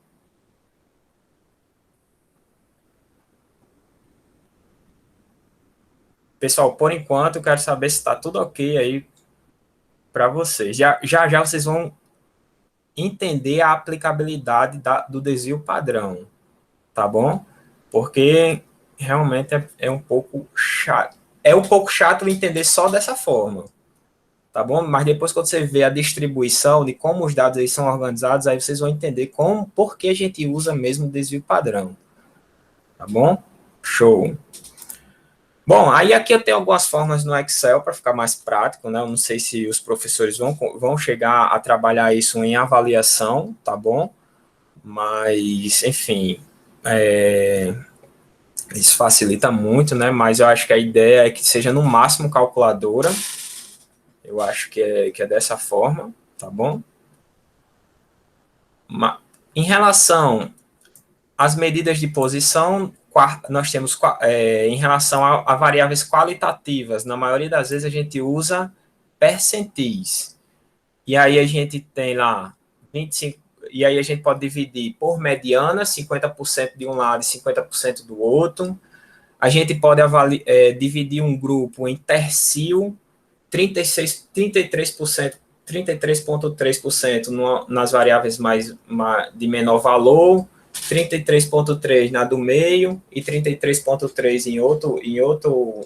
Pessoal, por enquanto, eu quero saber se está tudo ok aí para vocês. Já vocês vão entender a aplicabilidade do desvio padrão, tá bom? Porque realmente é um pouco chato. É um pouco chato entender só dessa forma, tá bom? Mas depois quando você vê a distribuição de como os dados aí são organizados, aí vocês vão entender por que a gente usa mesmo o desvio padrão, tá bom? Show! Bom, aí aqui eu tenho algumas formas no Excel para ficar mais prático, né? Eu não sei se os professores vão chegar a trabalhar isso em avaliação, tá bom? Mas, enfim, isso facilita muito, né? Mas eu acho que a ideia é que seja no máximo calculadora. Eu acho que é dessa forma, tá bom? Em relação às medidas de posição, nós temos, em relação a variáveis qualitativas, na maioria das vezes a gente usa percentis. E aí a gente tem lá 25, e aí a gente pode dividir por mediana, 50% de um lado e 50% do outro. A gente pode dividir um grupo em tercio, 33,3% nas variáveis de menor valor, 33,3% na do meio e 33,3% em outro.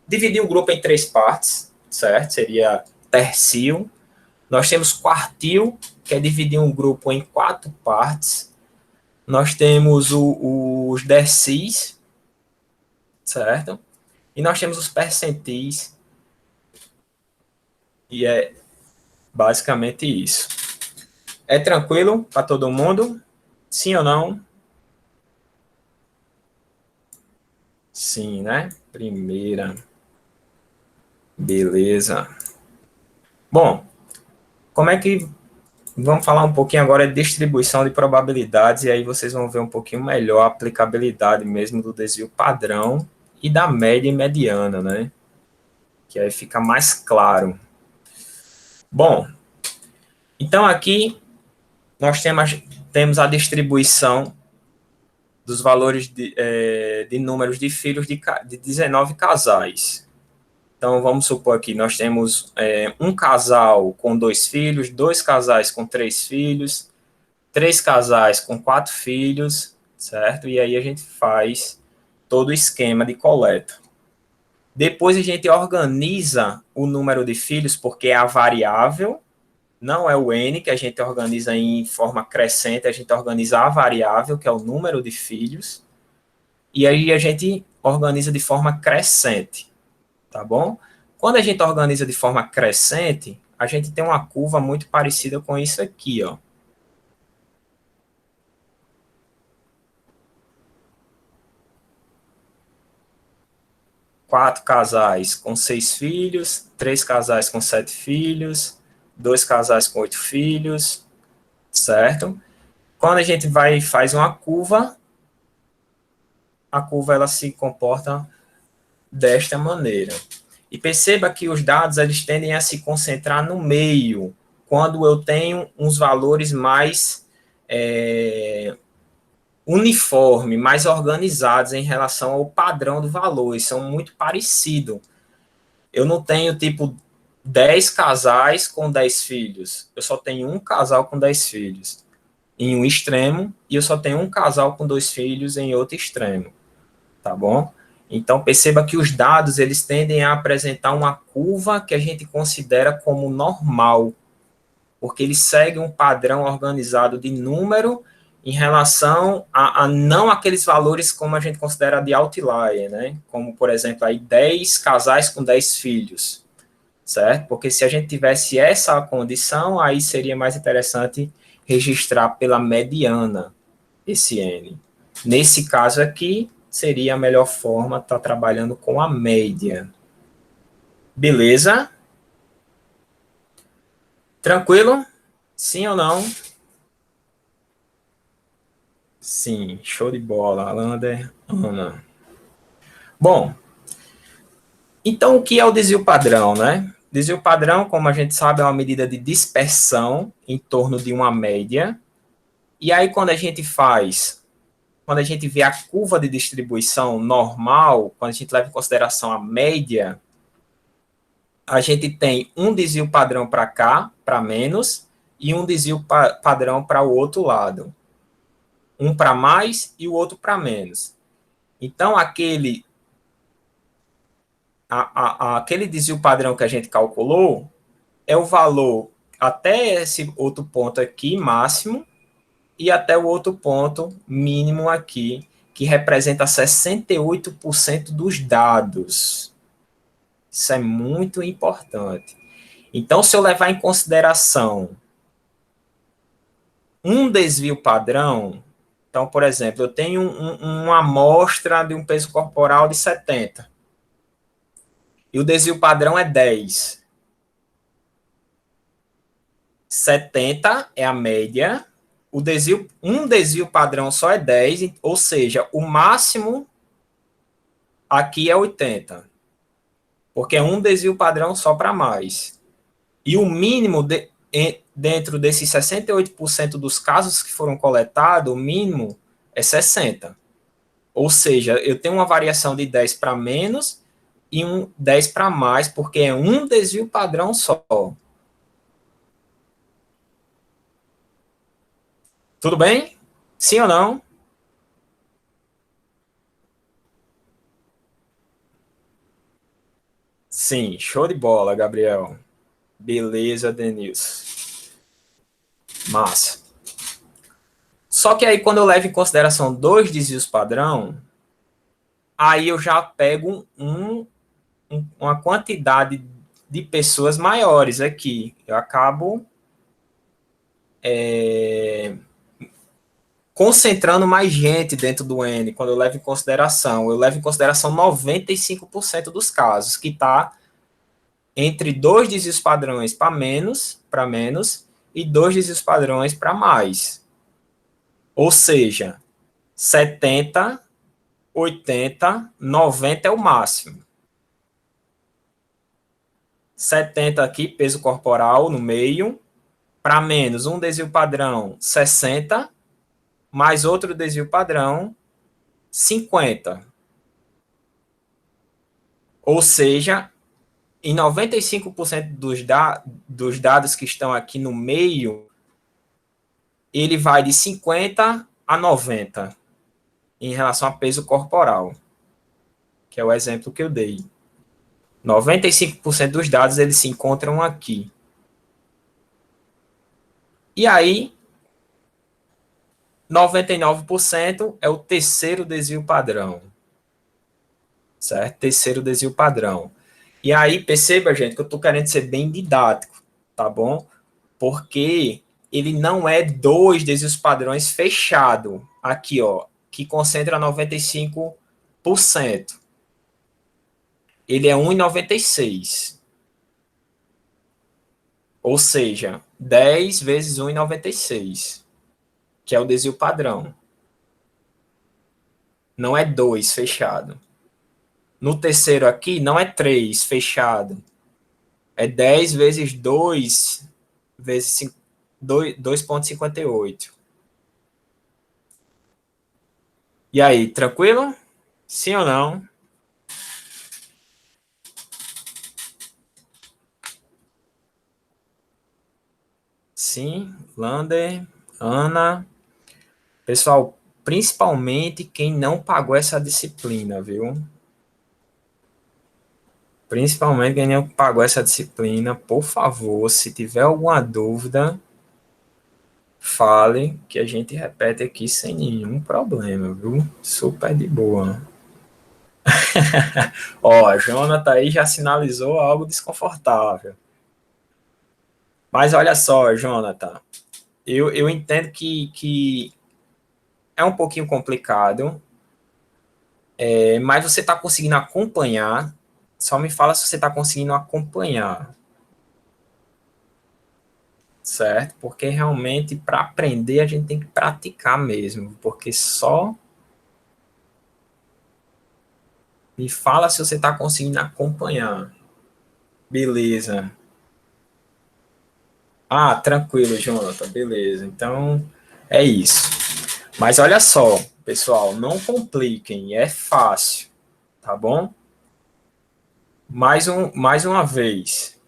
Dividir o grupo em 3 partes, certo? Seria tercio. Nós temos quartil, que é dividir um grupo em 4 partes. Nós temos os decis, certo? E nós temos os percentis. E é basicamente isso. É tranquilo para todo mundo? Sim ou não? Sim, né? Primeira. Beleza. Bom, como é que... Vamos falar um pouquinho agora de distribuição de probabilidades, e aí vocês vão ver um pouquinho melhor a aplicabilidade mesmo do desvio padrão e da média e mediana, né? Que aí fica mais claro. Bom, então aqui nós temos a distribuição dos valores de números de filhos de 19 casais. Então, vamos supor aqui, nós temos um casal com 2 filhos, 2 casais com 3 filhos, 3 casais com 4 filhos, certo? E aí a gente faz todo o esquema de coleta. Depois a gente organiza o número de filhos, porque é a variável, não é o N, que a gente organiza em forma crescente, a gente organiza a variável, que é o número de filhos, e aí a gente organiza de forma crescente, tá bom? Quando a gente organiza de forma crescente, a gente tem uma curva muito parecida com isso aqui, ó. Quatro casais com 6 filhos, 3 casais com 7 filhos, 2 casais com 8 filhos, certo? Quando a gente vai e faz uma curva, a curva ela se comporta desta maneira. E perceba que os dados eles tendem a se concentrar no meio, quando eu tenho uns valores mais uniforme, mais organizados em relação ao padrão do valor, eles são muito parecidos. Eu não tenho, tipo, 10 casais com 10 filhos, eu só tenho um casal com 10 filhos em um extremo, e eu só tenho um casal com 2 filhos em outro extremo, tá bom? Então, perceba que os dados, eles tendem a apresentar uma curva que a gente considera como normal, porque eles seguem um padrão organizado de número em relação a não aqueles valores como a gente considera de outlier, né? Como, por exemplo, aí 10 casais com 10 filhos, certo? Porque se a gente tivesse essa condição, aí seria mais interessante registrar pela mediana esse N. Nesse caso aqui, seria a melhor forma estar trabalhando com a média. Beleza? Tranquilo? Sim ou não? Sim, show de bola, Alander, Ana. Bom, então o que é o desvio padrão, né? Desvio padrão, como a gente sabe, é uma medida de dispersão em torno de uma média. E aí, quando a gente vê a curva de distribuição normal, quando a gente leva em consideração a média, a gente tem um desvio padrão para cá, para menos, e um desvio padrão para o outro lado. Um para mais e o outro para menos. Então, aquele desvio padrão que a gente calculou é o valor até esse outro ponto aqui, máximo, e até o outro ponto mínimo aqui, que representa 68% dos dados. Isso é muito importante. Então, se eu levar em consideração um desvio padrão, então, por exemplo, eu tenho uma amostra de um peso corporal de 70. E o desvio padrão é 10. 70 é a média. Um desvio padrão só é 10, ou seja, o máximo aqui é 80. Porque é um desvio padrão só para mais. E o mínimo dentro desses 68% dos casos que foram coletados, o mínimo é 60. Ou seja, eu tenho uma variação de 10 para menos e 10 para mais, porque é um desvio padrão só. Tudo bem? Sim ou não? Sim, show de bola, Gabriel. Beleza, Denilson. Massa. Só que aí, quando eu levo em consideração 2 desvios padrão, aí eu já pego uma quantidade de pessoas maiores aqui. Eu acabo concentrando mais gente dentro do N, quando eu levo em consideração. Eu levo em consideração 95% dos casos, que está entre 2 desvios padrões para menos, e 2 desvios padrões para mais. Ou seja, 70, 80, 90 é o máximo. 70 aqui, peso corporal no meio, para menos um desvio padrão 60, mais outro desvio padrão 50. Ou seja, em 95% dos dados que estão aqui no meio, ele vai de 50 a 90 em relação a peso corporal, que é o exemplo que eu dei. 95% dos dados eles se encontram aqui. E aí, 99% é o terceiro desvio padrão. Certo? Terceiro desvio padrão. E aí, perceba, gente, que eu estou querendo ser bem didático, tá bom? Porque ele não é 2 desvios padrões fechado, aqui, ó, que concentra 95%. Ele é 1,96. Ou seja, 10 vezes 1,96, que é o desvio padrão. Não é 2 fechado. No terceiro aqui, não é 3 fechado. É 10 vezes 2 vezes 2,58. E aí, tranquilo? Sim ou não? Sim, Lander, Ana. Pessoal, principalmente quem não pagou essa disciplina, viu? Principalmente quem não pagou essa disciplina, por favor, se tiver alguma dúvida, fale que a gente repete aqui sem nenhum problema, viu? Super de boa. Ó, a Jonathan aí já sinalizou algo desconfortável. Mas olha só, Jonathan, eu entendo que é um pouquinho complicado, mas você está conseguindo acompanhar. Só me fala se você está conseguindo acompanhar. Certo? Porque realmente, para aprender, a gente tem que praticar mesmo. Porque só me fala se você está conseguindo acompanhar. Beleza. Ah, tranquilo, Jonathan. Beleza. Então, é isso. Mas olha só, pessoal, não compliquem. É fácil. Tá bom? Mais uma vez.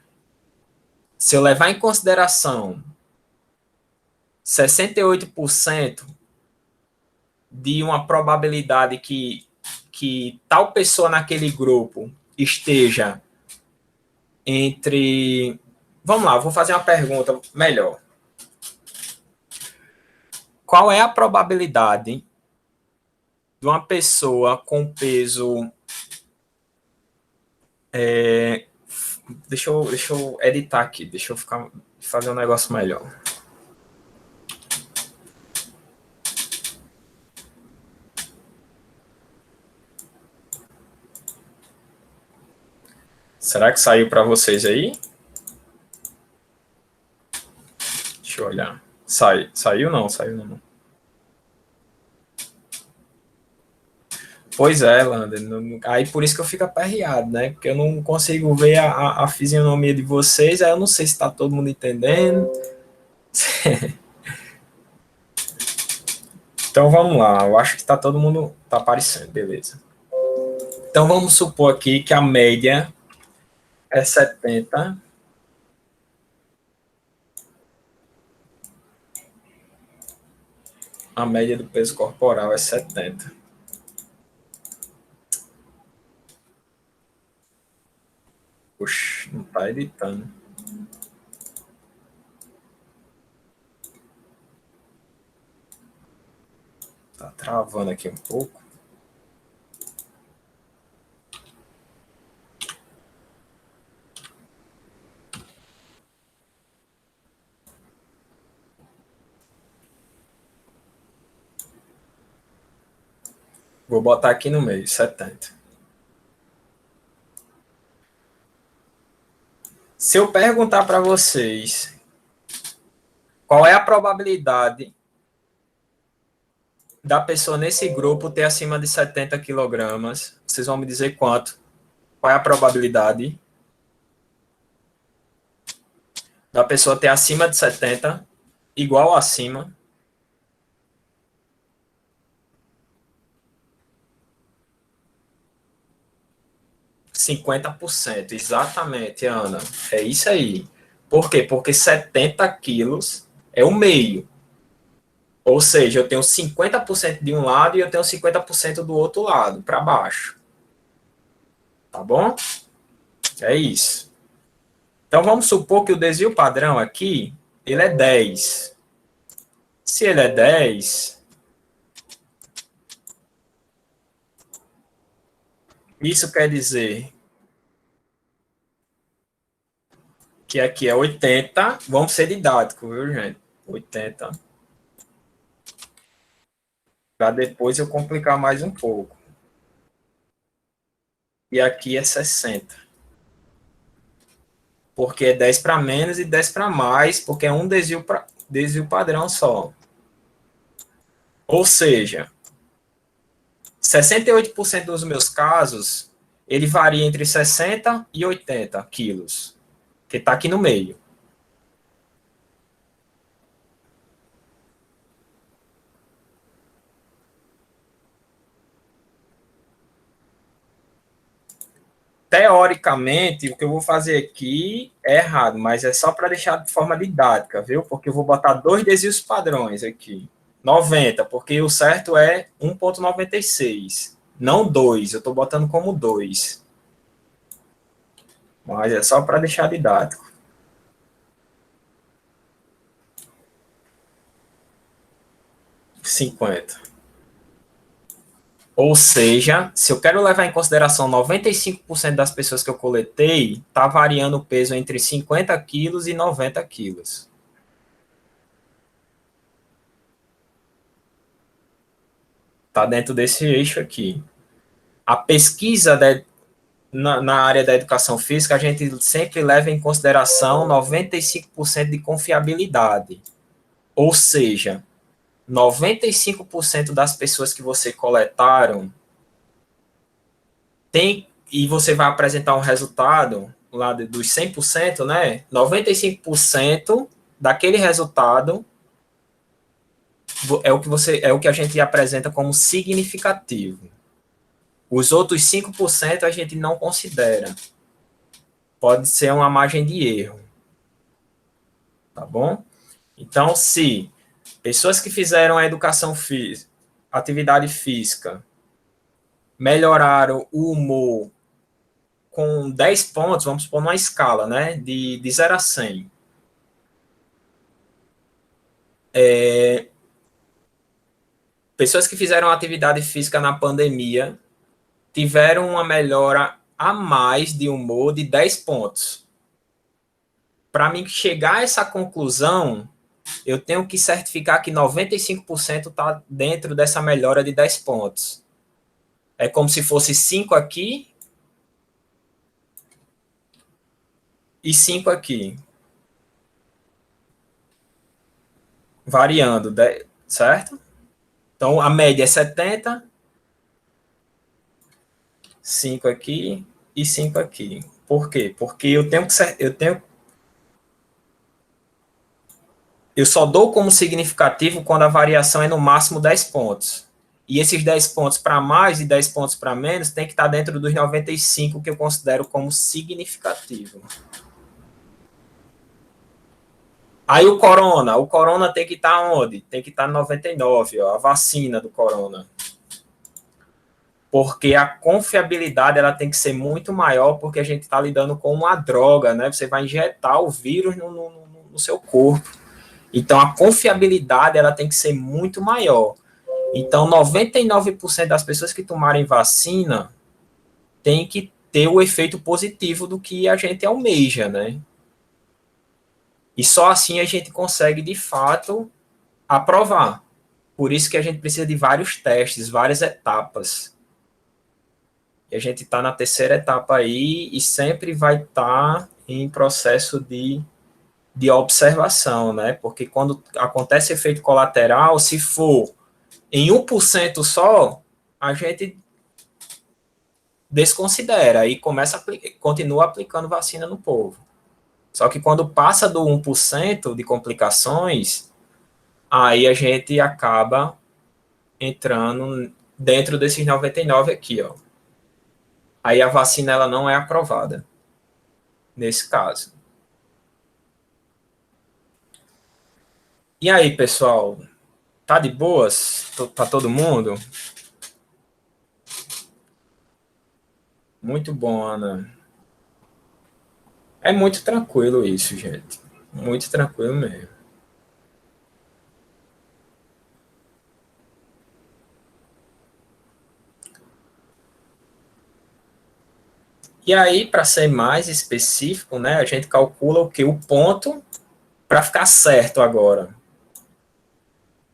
Se eu levar em consideração 68% de uma probabilidade que tal pessoa naquele grupo esteja entre... Vamos lá, vou fazer uma pergunta melhor. Qual é a probabilidade de uma pessoa com peso... Deixa eu editar aqui, deixa eu fazer um negócio melhor. Será que saiu para vocês aí? Deixa eu olhar. Saiu não, saiu não. Pois é, Lander. Aí por isso que eu fico aperreado, né? Porque eu não consigo ver a fisionomia de vocês, aí eu não sei se está todo mundo entendendo. Então vamos lá, eu acho que está todo mundo tá aparecendo, beleza. Então vamos supor aqui que a média é 70. A média do peso corporal é 70. Puxa, não está editando. Tá travando aqui um pouco. Vou botar aqui no meio, 70. Se eu perguntar para vocês qual é a probabilidade da pessoa nesse grupo ter acima de 70 quilogramas, vocês vão me dizer quanto? Qual é a probabilidade da pessoa ter acima de 70, igual ou acima? 50%, exatamente, Ana. É isso aí. Por quê? Porque 70 quilos é o meio. Ou seja, eu tenho 50% de um lado e eu tenho 50% do outro lado, para baixo. Tá bom? É isso. Então, vamos supor que o desvio padrão aqui, ele é 10. Se ele é 10, isso quer dizer que aqui é 80. Vamos ser didáticos, viu, gente? 80. Para depois eu complicar mais um pouco. E aqui é 60. Porque é 10 para menos e 10 para mais, porque é um desvio padrão só. Ou seja, 68% dos meus casos, ele varia entre 60 e 80 quilos, que está aqui no meio. Teoricamente, o que eu vou fazer aqui é errado, mas é só para deixar de forma didática, viu? Porque eu vou botar 2 desvios padrões aqui. 90, porque o certo é 1,96. Não 2, eu estou botando como 2. Mas é só para deixar didático. 50. Ou seja, se eu quero levar em consideração 95% das pessoas que eu coletei, está variando o peso entre 50 quilos e 90 quilos. Está dentro desse eixo aqui. A pesquisa na área da educação física, a gente sempre leva em consideração 95% de confiabilidade. Ou seja, 95% das pessoas que você coletaram tem, e você vai apresentar um resultado lá dos 100%, né? 95% daquele resultado é o que a gente apresenta como significativo. Os outros 5% a gente não considera. Pode ser uma margem de erro. Tá bom? Então, se pessoas que fizeram a educação física, atividade física, melhoraram o humor com 10 pontos, vamos supor, numa escala, né? De 0 a 100. Pessoas que fizeram atividade física na pandemia tiveram uma melhora a mais de humor de 10 pontos. Para mim chegar a essa conclusão, eu tenho que certificar que 95% está dentro dessa melhora de 10 pontos. É como se fosse 5 aqui e 5 aqui. Variando, certo? Então, a média é 70, 5 aqui e 5 aqui. Por quê? Porque eu só dou como significativo quando a variação é no máximo 10 pontos. E esses 10 pontos para mais e 10 pontos para menos tem que estar dentro dos 95 que eu considero como significativo. Aí o corona tem que estar onde? Tem que estar no 99, ó, a vacina do corona. Porque a confiabilidade ela tem que ser muito maior, porque a gente está lidando com uma droga, né? Você vai injetar o vírus no seu corpo. Então, a confiabilidade ela tem que ser muito maior. Então, 99% das pessoas que tomarem vacina tem que ter o efeito positivo do que a gente almeja, né? E só assim a gente consegue, de fato, aprovar. Por isso que a gente precisa de vários testes, várias etapas. E a gente está na terceira etapa aí e sempre vai estar em processo de observação, né? Porque quando acontece efeito colateral, se for em 1% só, a gente desconsidera e continua aplicando vacina no povo. Só que quando passa do 1% de complicações, aí a gente acaba entrando dentro desses 99 aqui, ó. aí a vacina ela não é aprovada, nesse caso. E aí, pessoal, tá de boas para todo mundo? Muito bom, Ana. É muito tranquilo isso, gente. Muito tranquilo mesmo. E aí, para ser mais específico, né, a gente calcula o que? O ponto para ficar certo agora.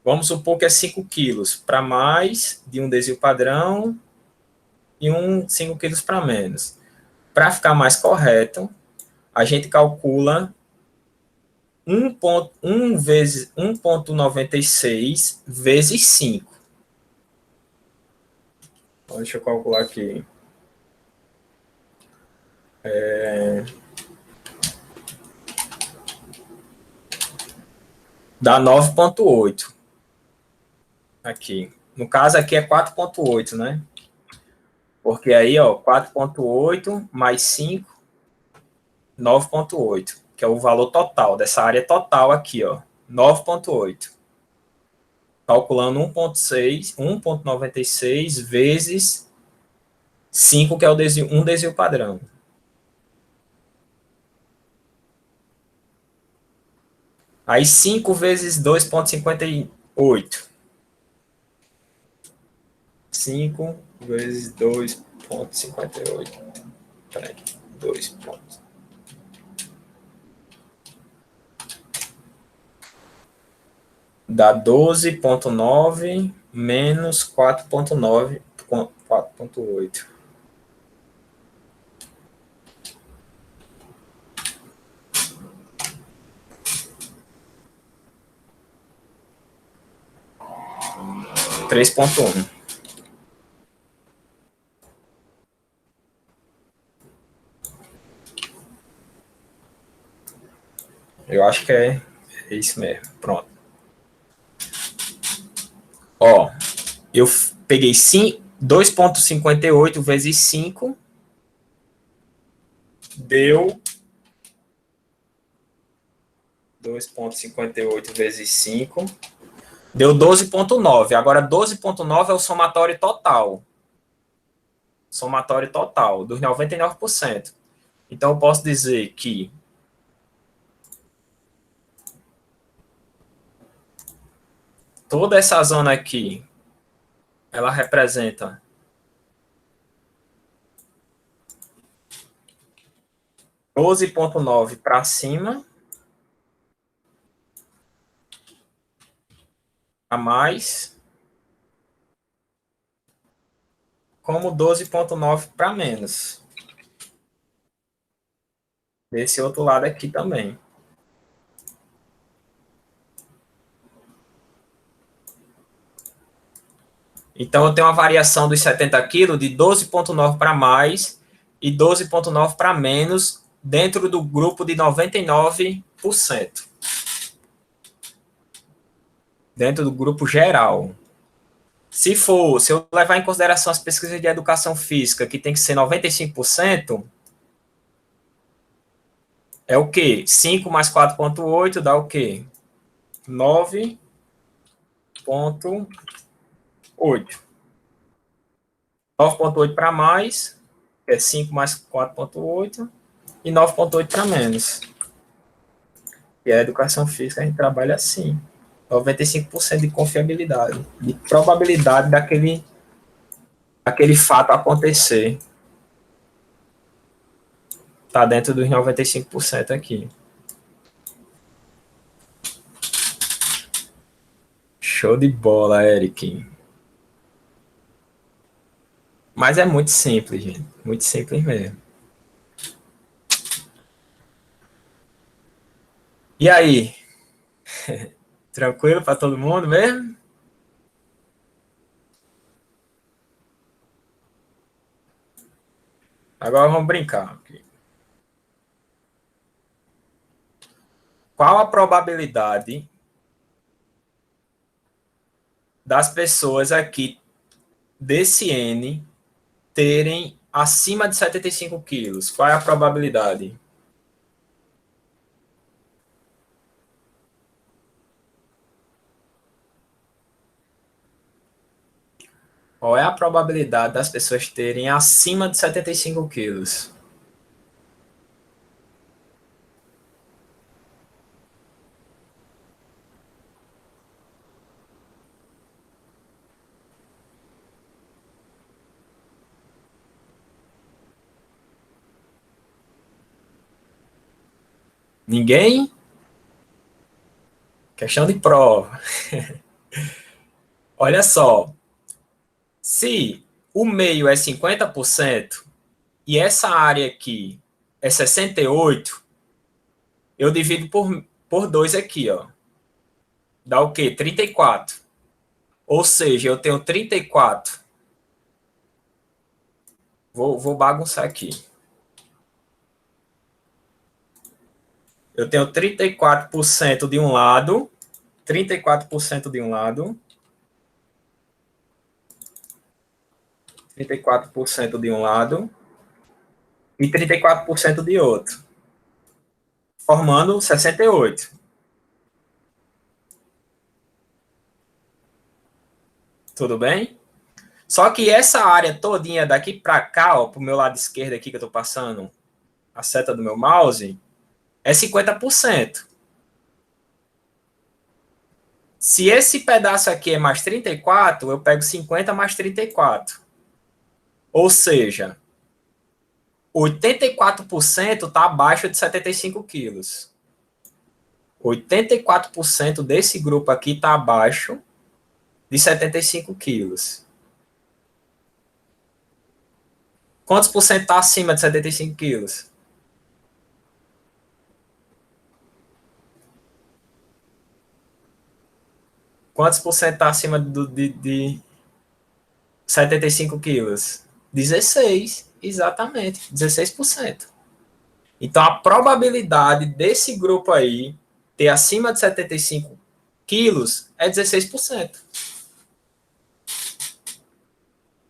Vamos supor que é 5 quilos para mais de um desvio padrão e 5 quilos para menos. Para ficar mais correto, a gente calcula 1,96 vezes 1,96 vezes 5. Então, deixa eu calcular aqui. Dá 9,8. Aqui. No caso, aqui é 4,8, né? Porque aí, ó, 4,8 mais 5, 9,8, que é o valor total dessa área total aqui, ó. 9,8. Calculando 1,96 vezes 5, que é um desvio padrão. Aí 5 vezes 2,58. 5 vezes 2,58. Peraí, 2 pontos. Dá 12,9 menos 4,9, 4,8. Três ponto um. Eu acho que é isso mesmo. Pronto. Ó, eu peguei 2,58 vezes 5 deu 2,58 vezes 5 deu 12,9. Agora 12,9 é o somatório total. Somatório total dos 99%. Então eu posso dizer que toda essa zona aqui, ela representa 12,9 para cima, a mais, como 12,9 para menos. Desse outro lado aqui também. Então, eu tenho uma variação dos 70 quilos de 12,9 para mais e 12,9 para menos dentro do grupo de 99%. Dentro do grupo geral. Se eu levar em consideração as pesquisas de educação física, que tem que ser 95%, é o quê? 5 mais 4,8 dá o quê? 9,8. 9,8 para mais, é 5 mais 4,8, e 9,8 para menos. E a educação física a gente trabalha assim. 95% de confiabilidade, de probabilidade daquele fato acontecer. Está dentro dos 95% aqui. Show de bola, Eric. Mas é muito simples, gente. Muito simples mesmo. E aí? Tranquilo para todo mundo mesmo? Agora vamos brincar aqui. Qual a probabilidade das pessoas aqui desse N terem acima de 75 quilos. Qual é a probabilidade? Qual é a probabilidade das pessoas terem acima de 75 quilos? Ninguém? Questão de prova. Olha só. Se o meio é 50% e essa área aqui é 68%, eu divido por 2 aqui, ó. Dá o quê? 34. Ou seja, eu tenho 34. Vou bagunçar aqui. Eu tenho 34% de um lado, 34% de um lado, 34% de um lado e 34% de outro, formando 68. Tudo bem? Só que essa área todinha daqui para cá, ó, pro meu lado esquerdo aqui que eu tô passando a seta do meu mouse, é 50%. Se esse pedaço aqui é mais 34, eu pego 50 mais 34. Ou seja, 84% está abaixo de 75 quilos. 84% desse grupo aqui está abaixo de 75 quilos. Quantos por cento está acima de 75 quilos? Quantos por cento está acima de 75 quilos? 16, exatamente, 16%. Então, a probabilidade desse grupo aí ter acima de 75 quilos é 16%.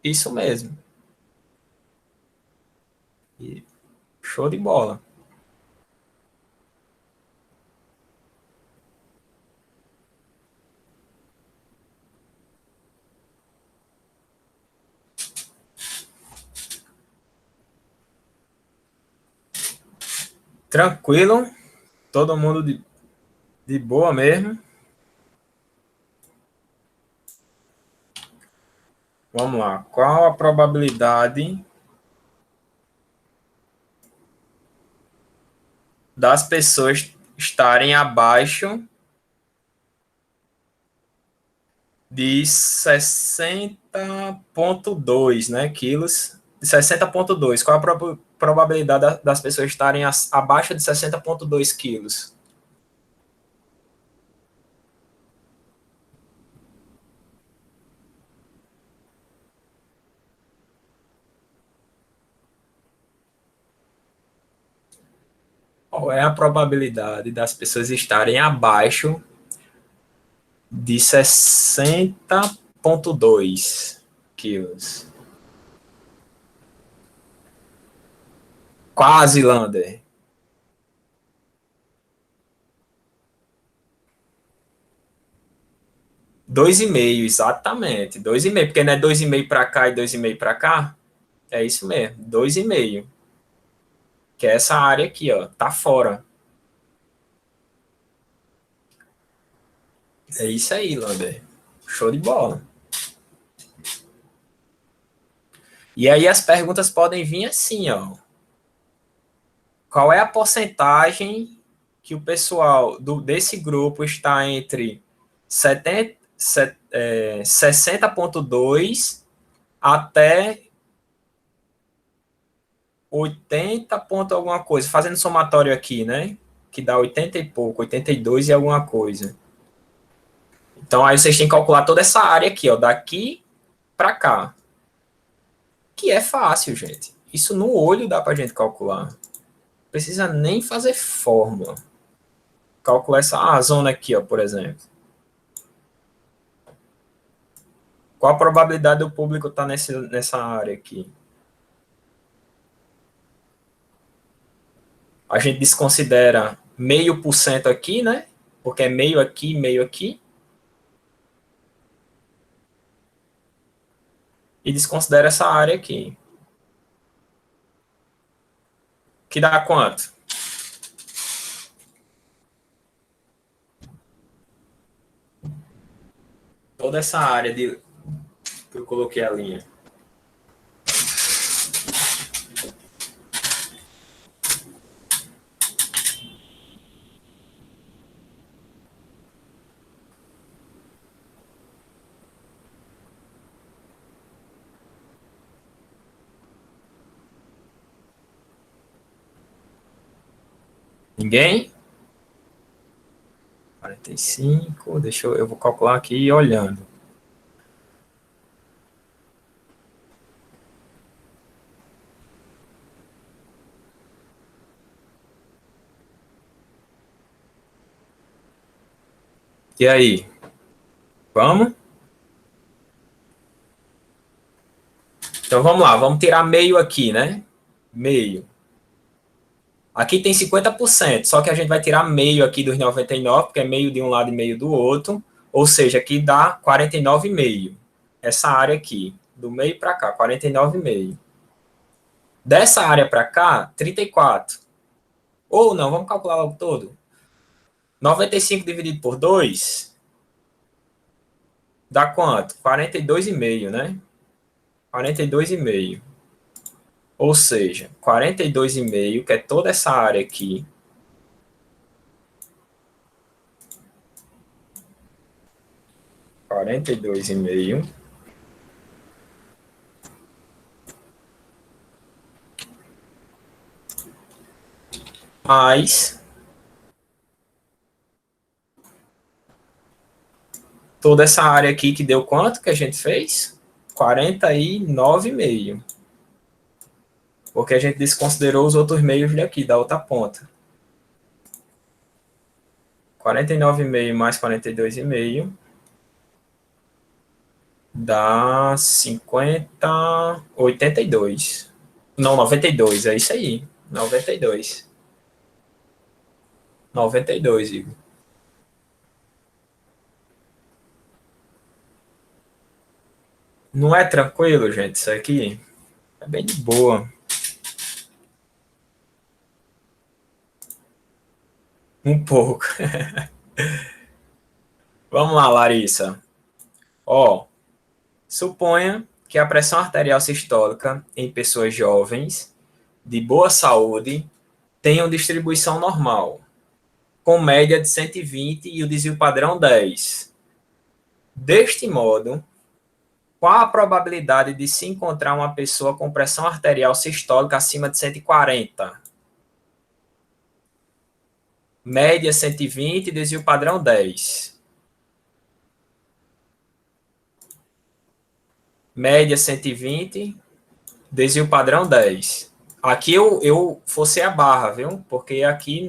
Isso mesmo. E show de bola. Tranquilo? Todo mundo de boa mesmo? Vamos lá. Qual a probabilidade das pessoas estarem abaixo de 60,2, né, quilos? De 60,2. Qual a probabilidade das pessoas estarem abaixo de 60,2 quilos? Qual é a probabilidade das pessoas estarem abaixo de 60,2 quilos? Quase, Lander. Dois e meio, exatamente. 2,5, porque não é 2,5 para cá e 2,5 para cá? É isso mesmo, 2,5. Que é essa área aqui, ó, tá fora. É isso aí, Lander. Show de bola. E aí as perguntas podem vir assim, ó. Qual é a porcentagem que o pessoal desse grupo está entre 60,2 até 80 ponto alguma coisa, fazendo somatório aqui, né? Que dá 80 e pouco, 82 e alguma coisa. Então aí vocês têm que calcular toda essa área aqui, ó, daqui para cá. Que é fácil, gente. Isso no olho dá pra gente calcular. Não precisa nem fazer fórmula. Calcular essa zona aqui, ó, por exemplo. Qual a probabilidade do público estar nessa área aqui? A gente desconsidera 0,5% aqui, né? Porque é meio aqui, meio aqui. E desconsidera essa área aqui. Que dá quanto? Toda essa área que eu coloquei a linha. Ninguém? 45, eu vou calcular aqui olhando. E aí? Vamos? Então vamos lá, vamos tirar meio aqui, né? Meio. Aqui tem 50%, só que a gente vai tirar meio aqui dos 99, porque é meio de um lado e meio do outro, ou seja, aqui dá 49,5. Essa área aqui, do meio para cá, 49,5. Dessa área para cá, 34. Ou não, vamos calcular logo todo. 95 dividido por 2 dá quanto? 42,5, né? 42,5. Ou seja, 42,5, que é toda essa área aqui, 42,5 mais toda essa área aqui que deu quanto que a gente fez? 49,5. Porque a gente desconsiderou os outros meios daqui, da outra ponta. 49,5 mais 42,5 dá 50, 82. Não, 92, é isso aí. 92. 92, Igor. Não é tranquilo, gente, isso aqui? É bem de boa. Um pouco. Vamos lá, Larissa. Ó, suponha que a pressão arterial sistólica em pessoas jovens, de boa saúde, tenha distribuição normal, com média de 120 e o desvio padrão 10. Deste modo, qual a probabilidade de se encontrar uma pessoa com pressão arterial sistólica acima de 140? Média 120 e desvio padrão 10. Média 120, desvio padrão 10. Aqui eu forcei a barra, viu? Porque aqui,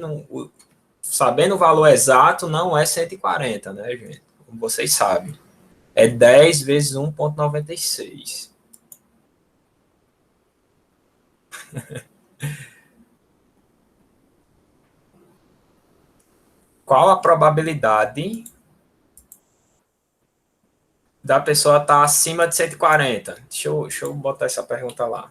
sabendo o valor exato, não é 140, né, gente? Como vocês sabem. É 10 vezes 1,96. Qual a probabilidade da pessoa estar acima de 140? Deixa eu botar essa pergunta lá.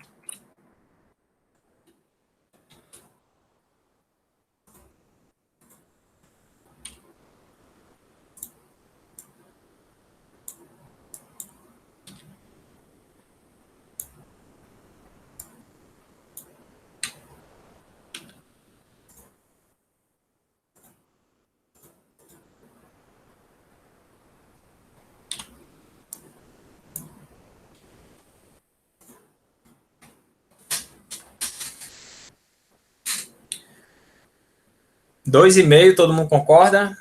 Dois e meio, todo mundo concorda?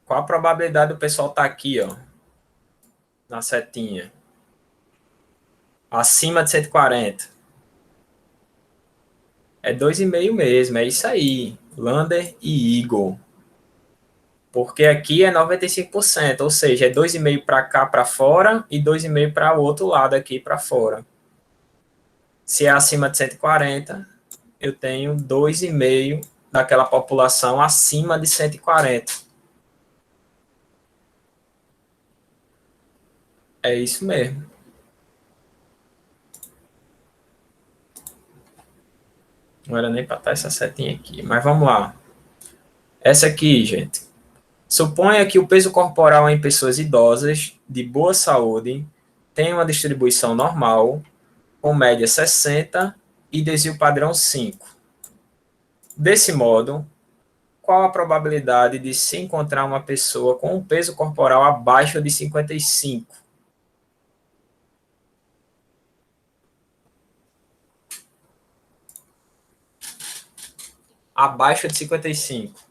Qual a probabilidade do pessoal estar aqui, ó, na setinha? Acima de 140. É 2,5 mesmo, é isso aí. Lander e Igor. Porque aqui é 95%, ou seja, é 2,5 para cá para fora e 2,5 para o outro lado aqui para fora. Se é acima de 140, eu tenho 2,5 daquela população acima de 140. É isso mesmo. Não era nem para estar essa setinha aqui, mas vamos lá. Essa aqui, gente. Suponha que o peso corporal em pessoas idosas, de boa saúde, tem uma distribuição normal, com média 60 e desvio padrão 5. Desse modo, qual a probabilidade de se encontrar uma pessoa com um peso corporal abaixo de 55? Abaixo de 55.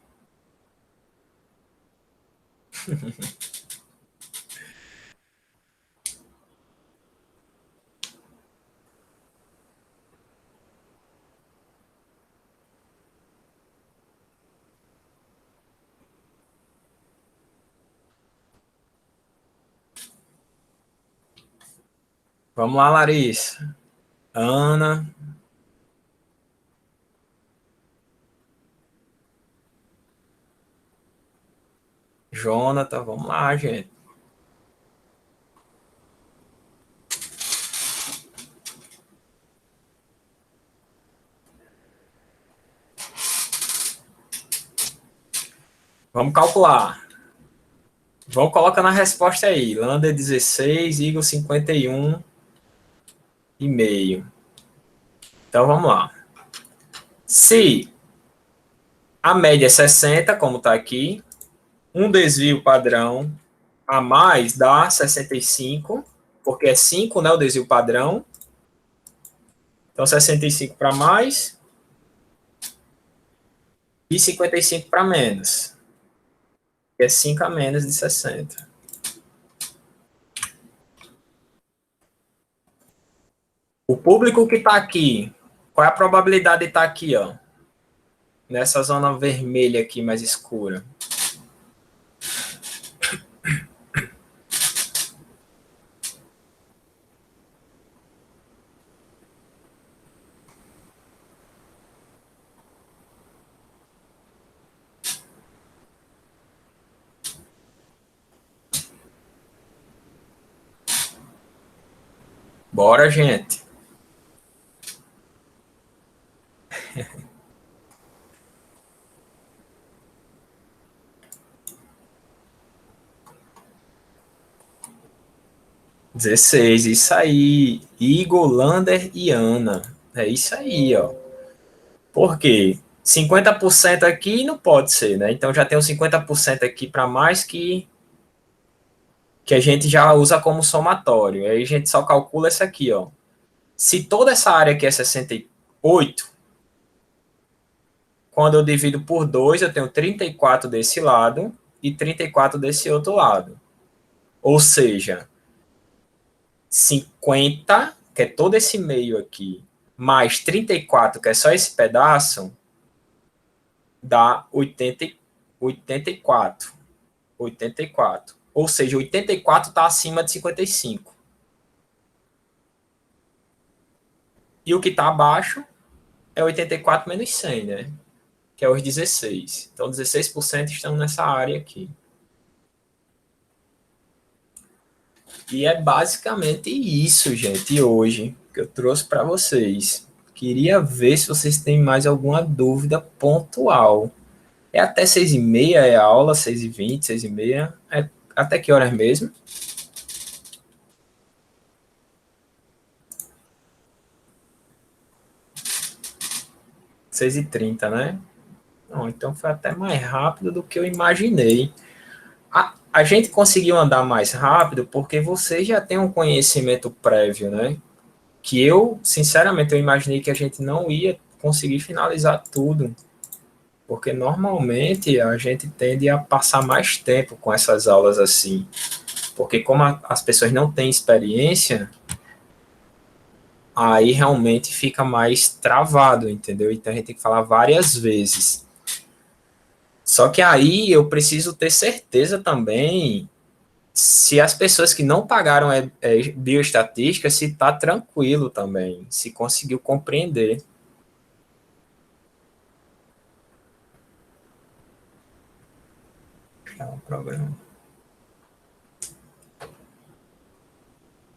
Vamos lá, Larissa. Ana. Jonathan, vamos lá, gente. Vamos calcular. Vamos colocando a resposta aí. Lander 16, Eagle 51 e meio. Então vamos lá. Se a média é 60, como está aqui, um desvio padrão a mais dá 65, porque é 5, né, o desvio padrão. Então 65 para mais e 55 para menos. Que é 5 a menos de 60. O público que está aqui, qual é a probabilidade de estar aqui, ó? Nessa zona vermelha aqui, mais escura. Bora, gente. (16), isso aí. Igor, Lander e Ana. É isso aí, ó. Por quê? 50% aqui não pode ser, né? Então já tem os 50% aqui para mais que a gente já usa como somatório. Aí a gente só calcula essa aqui, ó. Se toda essa área aqui é 68, quando eu divido por 2, eu tenho 34 desse lado e 34 desse outro lado. Ou seja, 50, que é todo esse meio aqui, mais 34, que é só esse pedaço, dá 84. 84. Ou seja, 84 está acima de 55. E o que está abaixo é 84 menos 100, né? Que é os 16. Então, 16% estão nessa área aqui. E é basicamente isso, gente, hoje, que eu trouxe para vocês. Queria ver se vocês têm mais alguma dúvida pontual. É até 6h30, é a aula, 6h20, 6h30. É até que horas mesmo? Seis e 30, né? Não, então foi até mais rápido do que eu imaginei. A gente conseguiu andar mais rápido porque você já tem um conhecimento prévio, né? Que eu, sinceramente, eu imaginei que a gente não ia conseguir finalizar tudo. Porque normalmente a gente tende a passar mais tempo com essas aulas assim. Porque como as pessoas não têm experiência, aí realmente fica mais travado, entendeu? Então a gente tem que falar várias vezes. Só que aí eu preciso ter certeza também se as pessoas que não pagaram bioestatística, se está tranquilo também, se conseguiu compreender. Programa.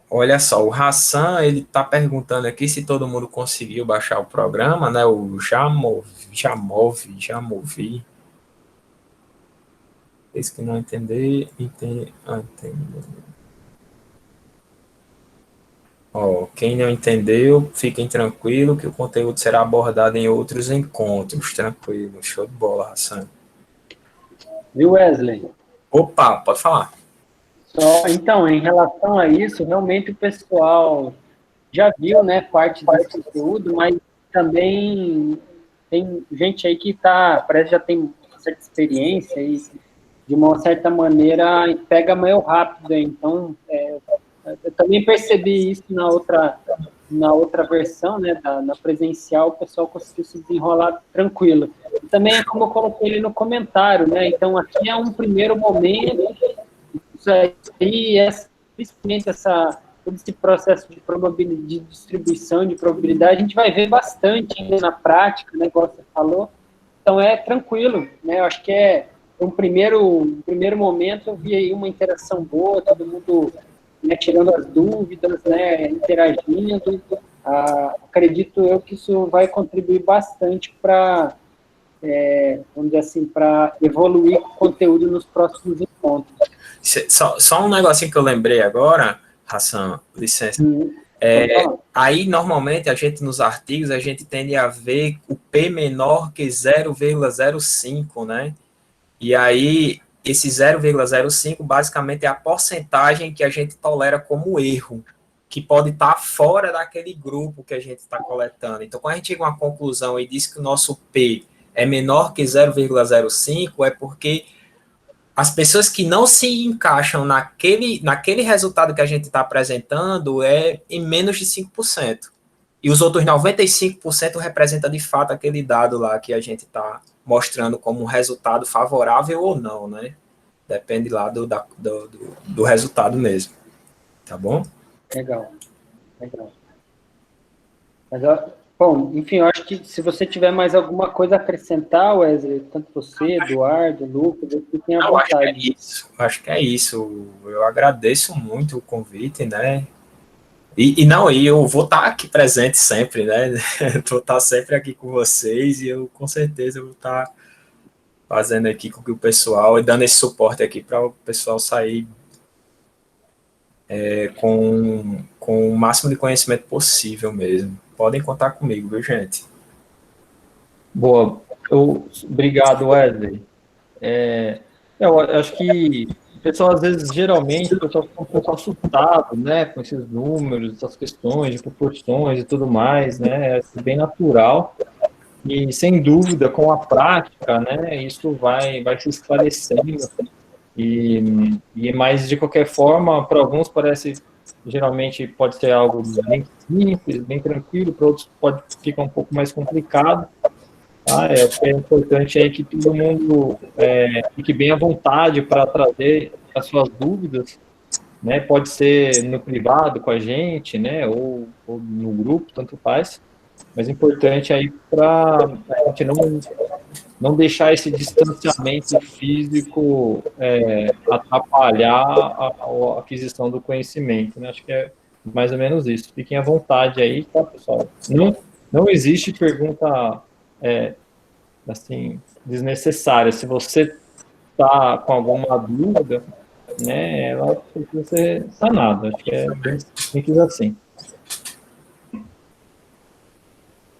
Olha só, o Hassan, ele está perguntando aqui se todo mundo conseguiu baixar o programa, né? O Jamovi. Esse que não entender, entende. Ó, quem não entendeu, fiquem tranquilo que o conteúdo será abordado em outros encontros. Tranquilo, show de bola, Hassan. Viu, Wesley? Opa, pode falar. Então, em relação a isso, realmente o pessoal já viu, né, parte desse conteúdo, mas também tem gente aí que parece que já tem uma certa experiência e, de uma certa maneira, pega meio rápido. Então, eu também percebi isso na outra versão, né, na presencial, o pessoal conseguiu se desenrolar tranquilo. E também é como eu coloquei ele no comentário, né, então aqui é um primeiro momento, isso aí, principalmente todo esse processo de distribuição, de probabilidade, a gente vai ver bastante ainda na prática, né, igual você falou, então é tranquilo, né, eu acho que um primeiro momento, eu vi aí uma interação boa, todo mundo, né, tirando as dúvidas, né, interagindo. Acredito eu que isso vai contribuir bastante para, vamos dizer assim, para evoluir o conteúdo nos próximos encontros. Só um negocinho que eu lembrei agora, Hassan, licença. Aí, normalmente, nos artigos, a gente tende a ver o P menor que 0,05, né? E aí, esse 0,05 basicamente é a porcentagem que a gente tolera como erro, que pode estar fora daquele grupo que a gente está coletando. Então, quando a gente chega a uma conclusão e diz que o nosso P é menor que 0,05, é porque as pessoas que não se encaixam naquele resultado que a gente está apresentando é em menos de 5%. E os outros 95% representa de fato aquele dado lá que a gente está mostrando como um resultado favorável ou não, né? Depende lá do resultado mesmo. Tá bom? Legal. Mas, bom, enfim, eu acho que se você tiver mais alguma coisa a acrescentar, Wesley, tanto você, Eduardo, Lucas, eu tenho a vontade. Acho que é isso. Eu agradeço muito o convite, né? E eu vou estar aqui presente sempre, né? Vou estar sempre aqui com vocês e eu com certeza vou estar fazendo aqui com que o pessoal e dando esse suporte aqui para o pessoal sair com o máximo de conhecimento possível mesmo. Podem contar comigo, viu, gente? Boa. Obrigado, Wesley. Eu acho que o pessoal, às vezes, geralmente, o pessoal fica um pouco assustado, né, com esses números, essas questões de proporções e tudo mais, né, é bem natural. E, sem dúvida, com a prática, né, isso vai se esclarecendo. Mas, de qualquer forma, para alguns geralmente pode ser algo bem simples, bem tranquilo, para outros ficar um pouco mais complicado. Acho que é importante aí que todo mundo fique bem à vontade para trazer as suas dúvidas, né? Pode ser no privado com a gente, né? Ou no grupo, tanto faz. Mas é importante aí para a gente não deixar esse distanciamento físico atrapalhar a aquisição do conhecimento, né? Acho que é mais ou menos isso. Fiquem à vontade aí, tá, pessoal? Não existe pergunta assim, desnecessária. Se você está com alguma dúvida, né, ela precisa ser sanada. Acho que é bem simples assim.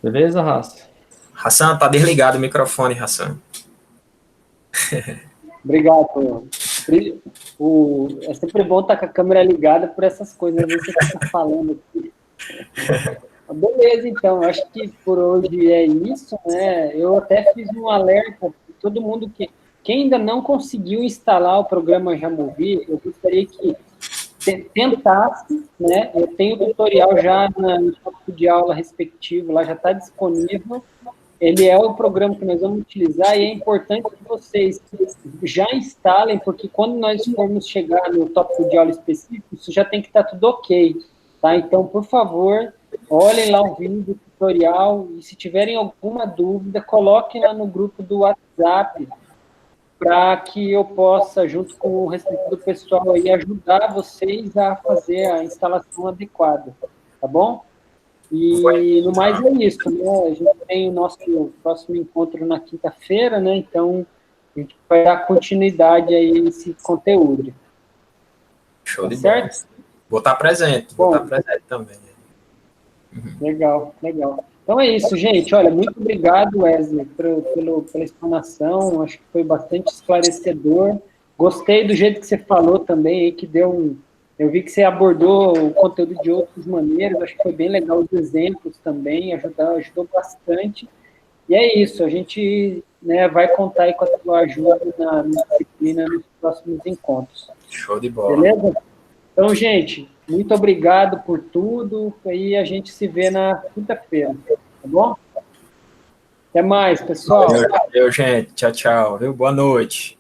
Beleza, Raça? Hassan, tá desligado o microfone, Hassan. Obrigado. É sempre bom estar com a câmera ligada por essas coisas, às vezes você está falando aqui. Beleza, então, acho que por hoje é isso, né? Eu até fiz um alerta para todo mundo quem ainda não conseguiu instalar o programa Jamovi, eu gostaria que tentasse, né? Eu tenho o tutorial já no tópico de aula respectivo, lá já está disponível. ele é o programa que nós vamos utilizar e é importante que vocês já instalem, porque quando nós formos chegar no tópico de aula específico, isso já tem que estar tudo ok, tá? Então, por favor, olhem lá o vídeo do tutorial e se tiverem alguma dúvida, coloquem lá no grupo do WhatsApp para que eu possa, junto com o restante do pessoal aí, ajudar vocês a fazer a instalação adequada, tá bom? E no mais é isso, né? A gente tem o nosso próximo encontro na quinta-feira, né? Então, a gente vai dar continuidade aí nesse conteúdo. Show de certo? bola. Vou estar presente, Bom, vou estar presente também. Legal, legal. Então é isso, gente. Olha, muito obrigado, Wesley, pela explanação. Acho que foi bastante esclarecedor. Gostei do jeito que você falou também, aí, que deu um... Eu vi que você abordou o conteúdo de outras maneiras, acho que foi bem legal os exemplos também, ajudou bastante. E é isso, a gente, né, vai contar aí com a tua ajuda na disciplina nos próximos encontros. Show de bola. Beleza? Então, gente, muito obrigado por tudo, e a gente se vê na quinta-feira, tá bom? Até mais, pessoal. Valeu, gente. Tchau, tchau. Viu? Boa noite.